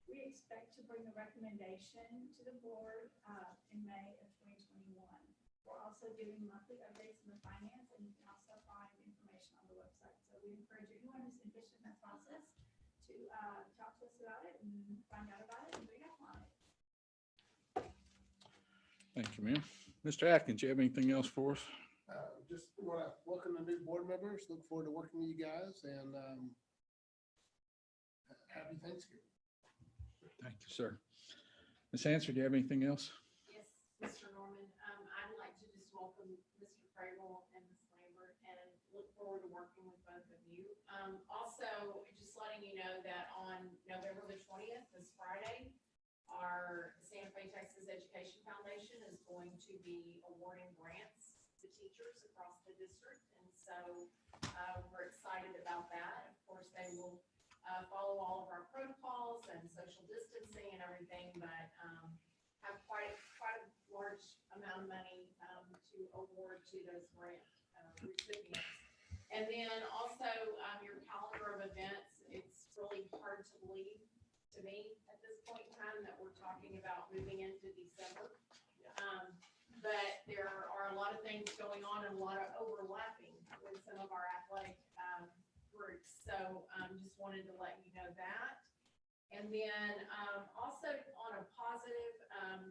Speaker 14: We expect to bring the recommendation to the board in May of 2021. We're also doing monthly updates in the finance, and you can also find information on the website. So we encourage anyone who's interested in that process to talk to us about it and find out about it and read up on it.
Speaker 1: Thank you, ma'am. Mr. Atkins, you have anything else for us?
Speaker 9: Just want to welcome the new board members. Look forward to working with you guys, and happy Thanksgiving.
Speaker 1: Thank you, sir. Ms. Hanser, do you have anything else?
Speaker 15: Yes, Mr. Norman. I'd like to just welcome Mr. Firewall and Ms. Lambert and look forward to working with both of you. Also, just letting you know that on November the 20th, this Friday, our Santa Fe, Texas Education Foundation is going to be awarding grants to teachers across the district. And so we're excited about that. Of course, they will follow all of our protocols and social distancing and everything, but have quite a large amount of money to award to those grant recipients. And then also your calendar of events, it's really hard to believe to me at this point in time that we're talking about moving into December. But there are a lot of things going on and a lot of overlapping with some of our athletic groups. So just wanted to let you know that. And then also on a positive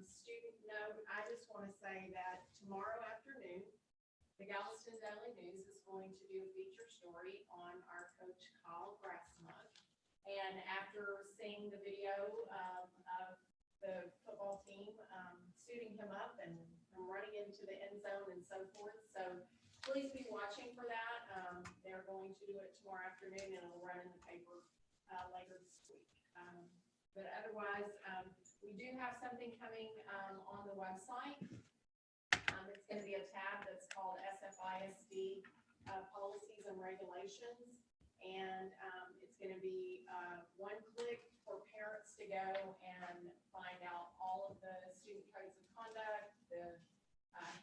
Speaker 15: student note, I just want to say that tomorrow afternoon, the Galveston Daily News is going to do a feature story on our coach Kyle Grassmuck. And after seeing the video of the football team suiting him up and running into the end zone and so forth. So please be watching for that. They're going to do it tomorrow afternoon and it'll run in the paper later this week. But otherwise, we do have something coming on the website. It's going to be a tab that's called SFISD Policies and Regulations. And it's going to be one click for parents to go and find out all of the student codes of conduct, the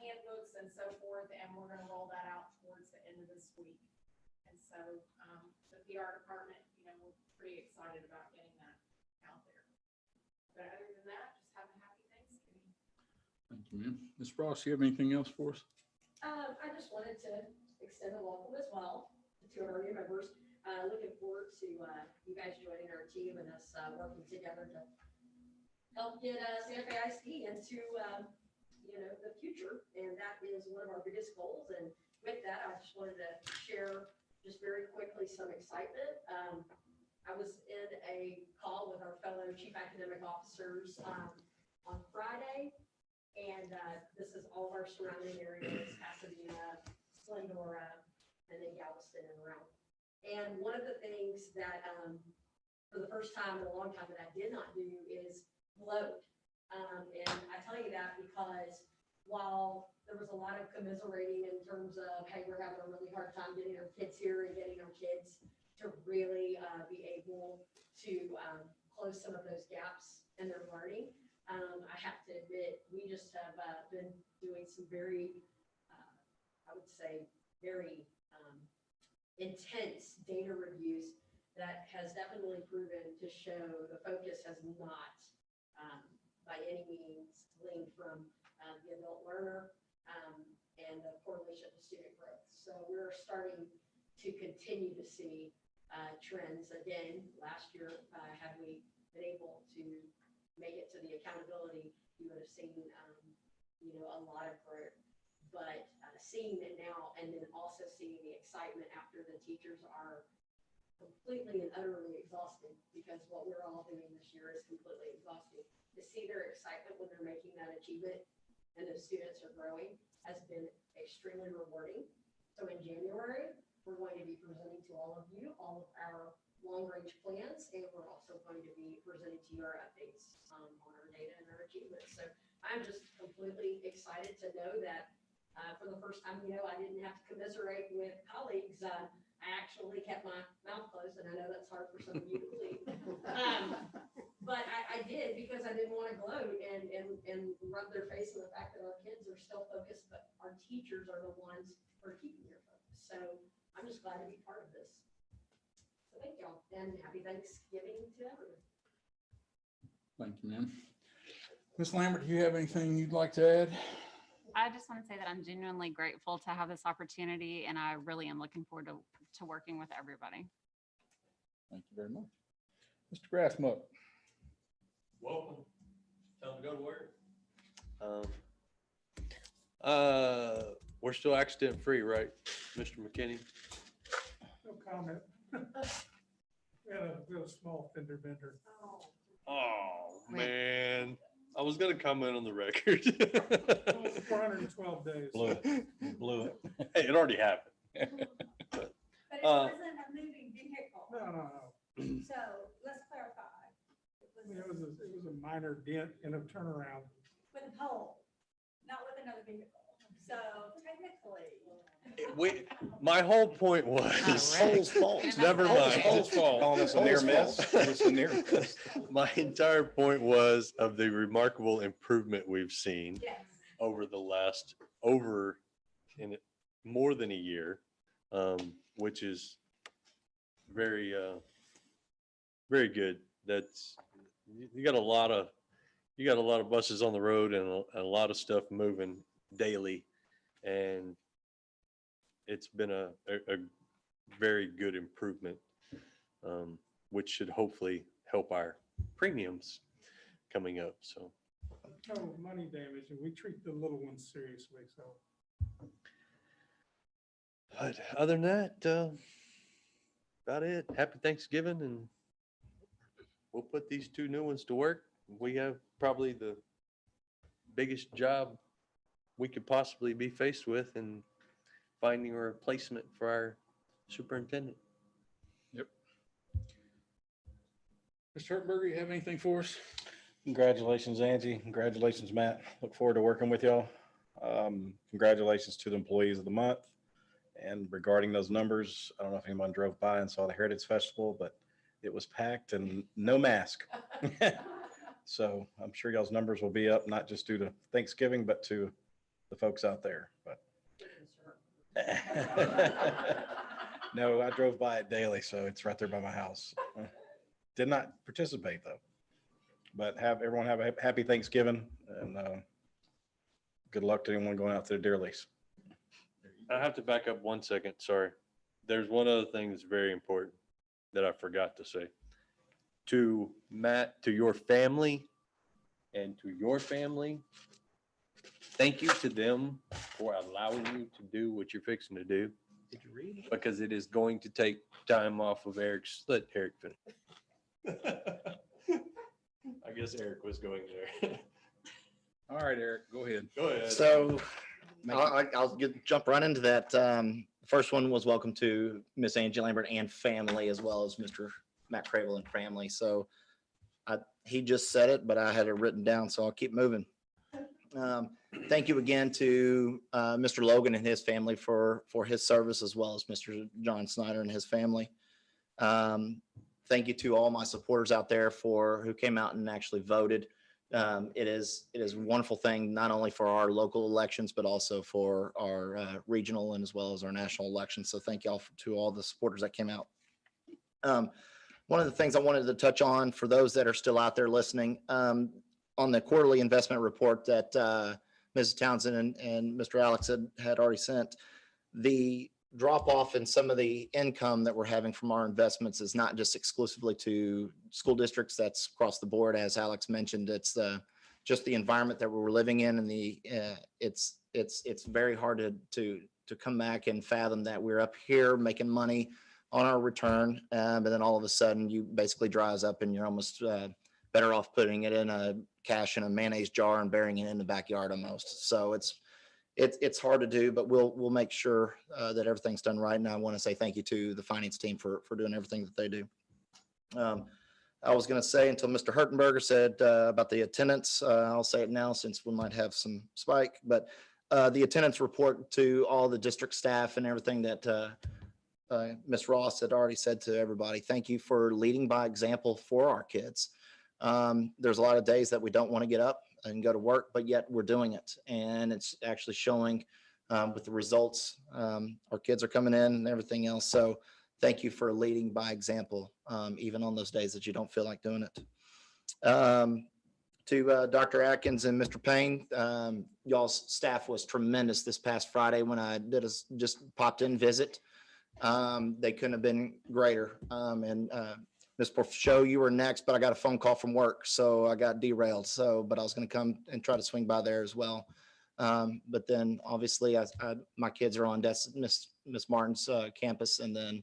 Speaker 15: handbooks and so forth. And we're going to roll that out towards the end of this week. And so the PR department, we're pretty excited about getting that out there. But other than that, just have a happy Thanksgiving.
Speaker 1: Thank you, ma'am. Ms. Ross, you have anything else for us?
Speaker 10: I just wanted to extend a welcome as well to our new members. Looking forward to you guys joining our team and us working together to help get Santa Fe ISD into the future, and that is one of our biggest goals. And with that, I just wanted to share just very quickly some excitement. I was in a call with our fellow chief academic officers on Friday, and this is all of our surrounding areas: Pasadena, Splendora, and then Galveston and around. And one of the things that for the first time in a long time that I did not do is float. And I tell you that because while there was a lot of commiserating in terms of, hey, we're having a really hard time getting our kids here and getting our kids to really be able to close some of those gaps in their learning, I have to admit, we just have been doing some very, I would say, very intense data reviews that has definitely proven to show the focus has not by any means gleaned from the adult learner and the correlation to student growth. So we're starting to continue to see trends. Again, last year, had we been able to make it to the accountability, you would have seen a lot of growth. But seeing it now and then also seeing the excitement after the teachers are completely and utterly exhausted, because what we're all doing this year is completely exhausting, to see their excitement when they're making that achievement and the students are growing has been extremely rewarding. So in January, we're going to be presenting to all of you all of our long-range plans, and we're also going to be presenting to you our updates on our data and our achievements. So I'm just completely excited to know that for the first time, I didn't have to commiserate with colleagues. I actually kept my mouth closed, and I know that's hard for some of you to believe. But I did, because I didn't want to gloat and rub their face in the fact that our kids are still focused, but our teachers are the ones who are keeping their focus. So I'm just glad to be part of this. So thank y'all, and happy Thanksgiving to everyone.
Speaker 1: Thank you, ma'am. Ms. Lambert, do you have anything you'd like to add?
Speaker 16: I just want to say that I'm genuinely grateful to have this opportunity, and I really am looking forward to working with everybody.
Speaker 1: Thank you very much. Mr. Grassmuck.
Speaker 5: Welcome. Time to go to work. We're still accident free, right, Mr. McKinney?
Speaker 17: No comment. We had a small fender bender.
Speaker 5: Oh, man. I was going to comment on the record.
Speaker 17: 412 days.
Speaker 12: Blew it.
Speaker 5: Hey, it already happened.
Speaker 14: But it wasn't a moving vehicle.
Speaker 17: No.
Speaker 14: So let's clarify.
Speaker 17: It was a minor dent in a turnaround.
Speaker 14: With a pole, not with another vehicle. So technically.
Speaker 5: My whole point was.
Speaker 2: Pole's fault.
Speaker 5: Never mind.
Speaker 12: Pole's fault. Calling us a near miss. It's a near miss.
Speaker 5: My entire point was of the remarkable improvement we've seen
Speaker 14: Yes.
Speaker 5: over the last, in more than a year, which is very, very good. That's, you got a lot of buses on the road and a lot of stuff moving daily. And it's been a very good improvement, which should hopefully help our premiums coming up. So
Speaker 17: No money damage, and we treat the little ones seriously, so.
Speaker 5: but other than that, about it. Happy Thanksgiving, and we'll put these two new ones to work. We have probably the biggest job we could possibly be faced with in finding a replacement for our superintendent.
Speaker 1: Yep. Mr. Hertberger, you have anything for us?
Speaker 12: Congratulations, Angie. Congratulations, Matt. Look forward to working with y'all. Congratulations to the employees of the month. And regarding those numbers, I don't know if anyone drove by and saw the Heritage Festival, but it was packed and no mask. So I'm sure y'all's numbers will be up, not just due to Thanksgiving, but to the folks out there. But no, I drove by it daily, so it's right there by my house. Did not participate though. But everyone have a happy Thanksgiving, and good luck to anyone going out to the deer lease.
Speaker 5: I have to back up 1 second. Sorry. There's one other thing that's very important that I forgot to say. To Matt, to your family and to your family, thank you to them for allowing you to do what you're fixing to do. Did you read it? Because it is going to take time off of Eric's. Let Eric finish. I guess Eric was going there.
Speaker 1: All right, Eric, go ahead.
Speaker 5: Go ahead.
Speaker 2: So I'll jump right into that. First one was welcome to Miss Angie Lambert and family, as well as Mr. Matt Cravel and family. So he just said it, but I had it written down, so I'll keep moving. Thank you again to Mr. Logan and his family for his service, as well as Mr. John Snyder and his family. Thank you to all my supporters out there who came out and actually voted. It is a wonderful thing, not only for our local elections, but also for our regional and as well as our national elections. So thank y'all to all the supporters that came out. One of the things I wanted to touch on for those that are still out there listening, on the quarterly investment report that Mrs. Townsend and Mr. Alex had already sent, the drop off in some of the income that we're having from our investments is not just exclusively to school districts. That's across the board. As Alex mentioned, it's just the environment that we're living in, and it's very hard to come back and fathom that we're up here making money on our return, but then all of a sudden you basically dries up and you're almost better off putting it in a cash in a mayonnaise jar and burying it in the backyard almost. So it's hard to do, but we'll make sure that everything's done right. And I want to say thank you to the finance team for doing everything that they do. I was going to say until Mr. Hertenberger said about the attendance, I'll say it now since we might have some spike, but the attendance report to all the district staff and everything that Ms. Ross had already said to everybody. Thank you for leading by example for our kids. There's a lot of days that we don't want to get up and go to work, but yet we're doing it. And it's actually showing with the results. Our kids are coming in and everything else. So thank you for leading by example, even on those days that you don't feel like doing it. To Dr. Atkins and Mr. Payne, y'all's staff was tremendous this past Friday when I did a just popped in visit. They couldn't have been greater. Ms. Show, you were next, but I got a phone call from work, so I got derailed. But I was going to come and try to swing by there as well. But then obviously my kids are on Miss Martin's campus, and then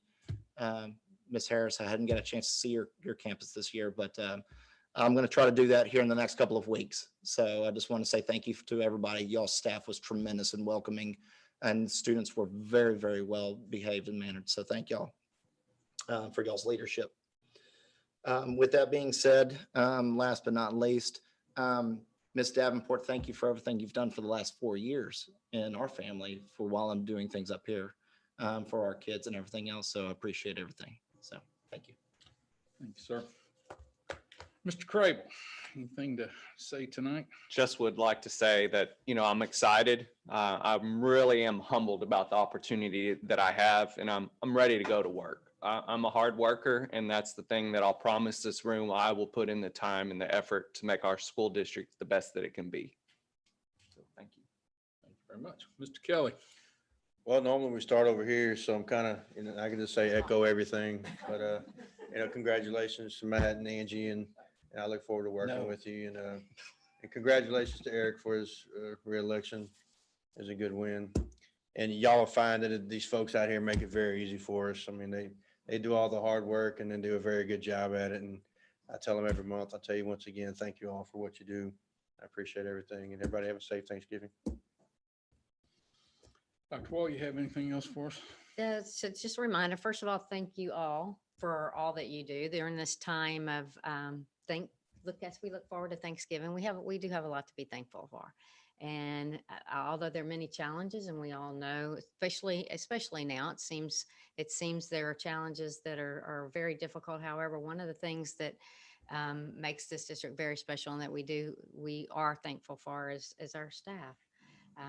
Speaker 2: Miss Harris, I hadn't got a chance to see your campus this year, but I'm going to try to do that here in the next couple of weeks. So I just want to say thank you to everybody. Y'all's staff was tremendous and welcoming, and students were very, very well behaved and mannered. So thank y'all for y'all's leadership. With that being said, last but not least, Ms. Davenport, thank you for everything you've done for the last 4 years in our family for while I'm doing things up here for our kids and everything else. So I appreciate everything. So thank you.
Speaker 1: Thank you, sir. Mr. Crable, anything to say tonight?
Speaker 18: Just would like to say that, I'm excited. I really am humbled about the opportunity that I have, and I'm ready to go to work. I'm a hard worker, and that's the thing that I'll promise this room. I will put in the time and the effort to make our school district the best that it can be. So thank you.
Speaker 1: Thank you very much. Mr. Kelly.
Speaker 13: Well, normally we start over here, so I'm kind of, I can just say echo everything, but, congratulations to Matt and Angie, and I look forward to working with you, and congratulations to Eric for his reelection. It's a good win. And y'all will find that these folks out here make it very easy for us. I mean, they do all the hard work and then do a very good job at it. And I tell them every month, I'll tell you once again, thank you all for what you do. I appreciate everything, and everybody have a safe Thanksgiving.
Speaker 1: Dr. Wall, you have anything else for us?
Speaker 6: Yeah, so just a reminder, first of all, thank you all for all that you do during this time of as we look forward to Thanksgiving. We do have a lot to be thankful for. And although there are many challenges, and we all know, especially now, it seems there are challenges that are very difficult. However, one of the things that makes this district very special and that we are thankful for is our staff.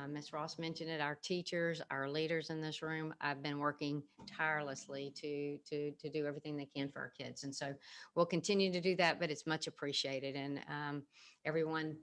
Speaker 6: Ms. Ross mentioned it, our teachers, our leaders in this room. I've been working tirelessly to do everything they can for our kids. And so we'll continue to do that, but it's much appreciated. And everyone,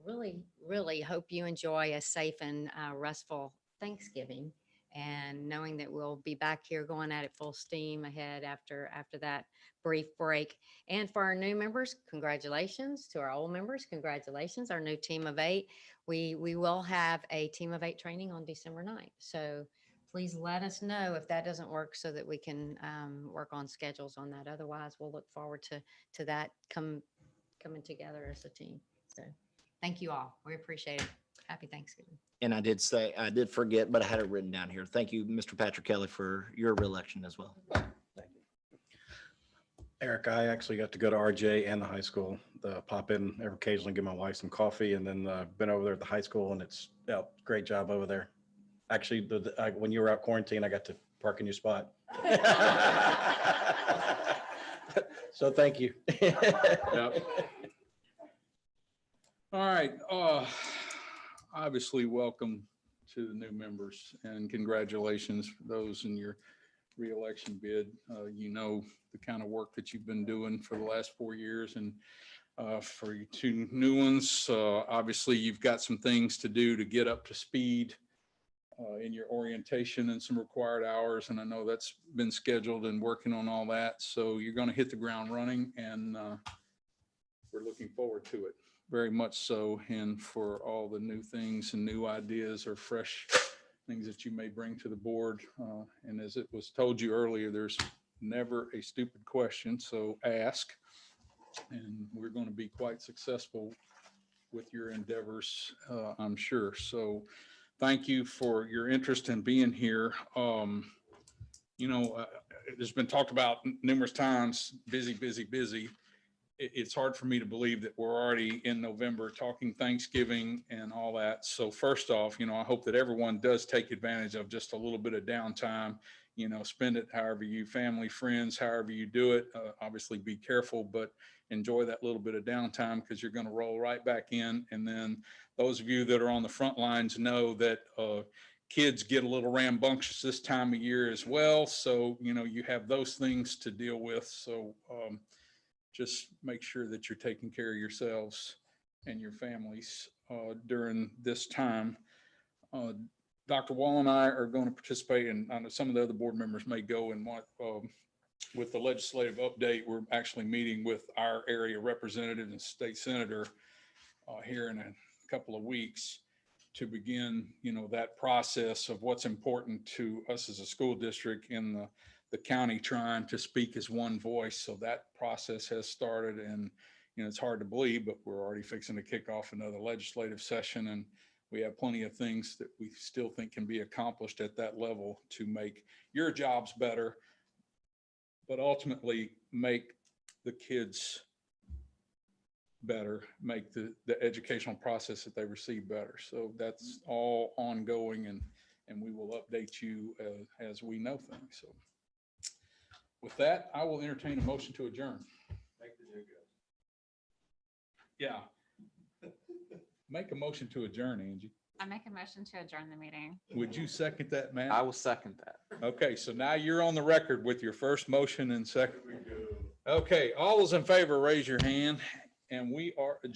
Speaker 6: really hope you enjoy a safe and restful Thanksgiving, and knowing that we'll be back here going at it full steam ahead after that brief break. And for our new members, congratulations. To our old members, congratulations. Our new team of 8, we will have a team of 8 training on December 9th. So please let us know if that doesn't work so that we can work on schedules on that. Otherwise, we'll look forward to that coming together as a team. So thank you all. We appreciate it. Happy Thanksgiving.
Speaker 2: And I did forget, but I had it written down here. Thank you, Mr. Patrick Kelly, for your reelection as well. Thank you.
Speaker 12: Eric, I actually got to go to RJ and the high school, pop in occasionally, give my wife some coffee, and then been over there at the high school, and it's great job over there. Actually, when you were out quarantine, I got to park in your spot. So thank you.
Speaker 1: Yep. All right. Obviously, welcome to the new members, and congratulations for those in your reelection bid. The kind of work that you've been doing for the last 4 years, and for you 2 new ones, obviously you've got some things to do to get up to speed in your orientation and some required hours. And I know that's been scheduled and working on all that. So you're going to hit the ground running, and we're looking forward to it. Very much so. And for all the new things and new ideas or fresh things that you may bring to the board. And as it was told you earlier, there's never a stupid question. So ask, and we're going to be quite successful with your endeavors, I'm sure. So thank you for your interest in being here. There's been talked about numerous times, busy, busy, busy. It's hard for me to believe that we're already in November talking Thanksgiving and all that. So first off, I hope that everyone does take advantage of just a little bit of downtime, spend it however you, family, friends, however you do it. Obviously be careful, but enjoy that little bit of downtime because you're going to roll right back in. And then those of you that are on the front lines know that kids get a little rambunctious this time of year as well. So, you have those things to deal with. So just make sure that you're taking care of yourselves and your families during this time. Dr. Wall and I are going to participate, and I know some of the other board members may go and want with the legislative update. We're actually meeting with our area representative and state senator here in a couple of weeks to begin, that process of what's important to us as a school district in the county trying to speak as one voice. So that process has started, and it's hard to believe, but we're already fixing to kick off another legislative session, and we have plenty of things that we still think can be accomplished at that level to make your jobs better, but ultimately make the kids better, make the educational process that they receive better. So that's all ongoing, and we will update you as we know things. So with that, I will entertain a motion to adjourn. Yeah. Make a motion to adjourn, Angie.
Speaker 16: I make a motion to adjourn the meeting.
Speaker 1: Would you second that, Matt?
Speaker 18: I will second that.
Speaker 1: Okay, so now you're on the record with your first motion and second. Okay, all those in favor, raise your hand, and we are adjourned.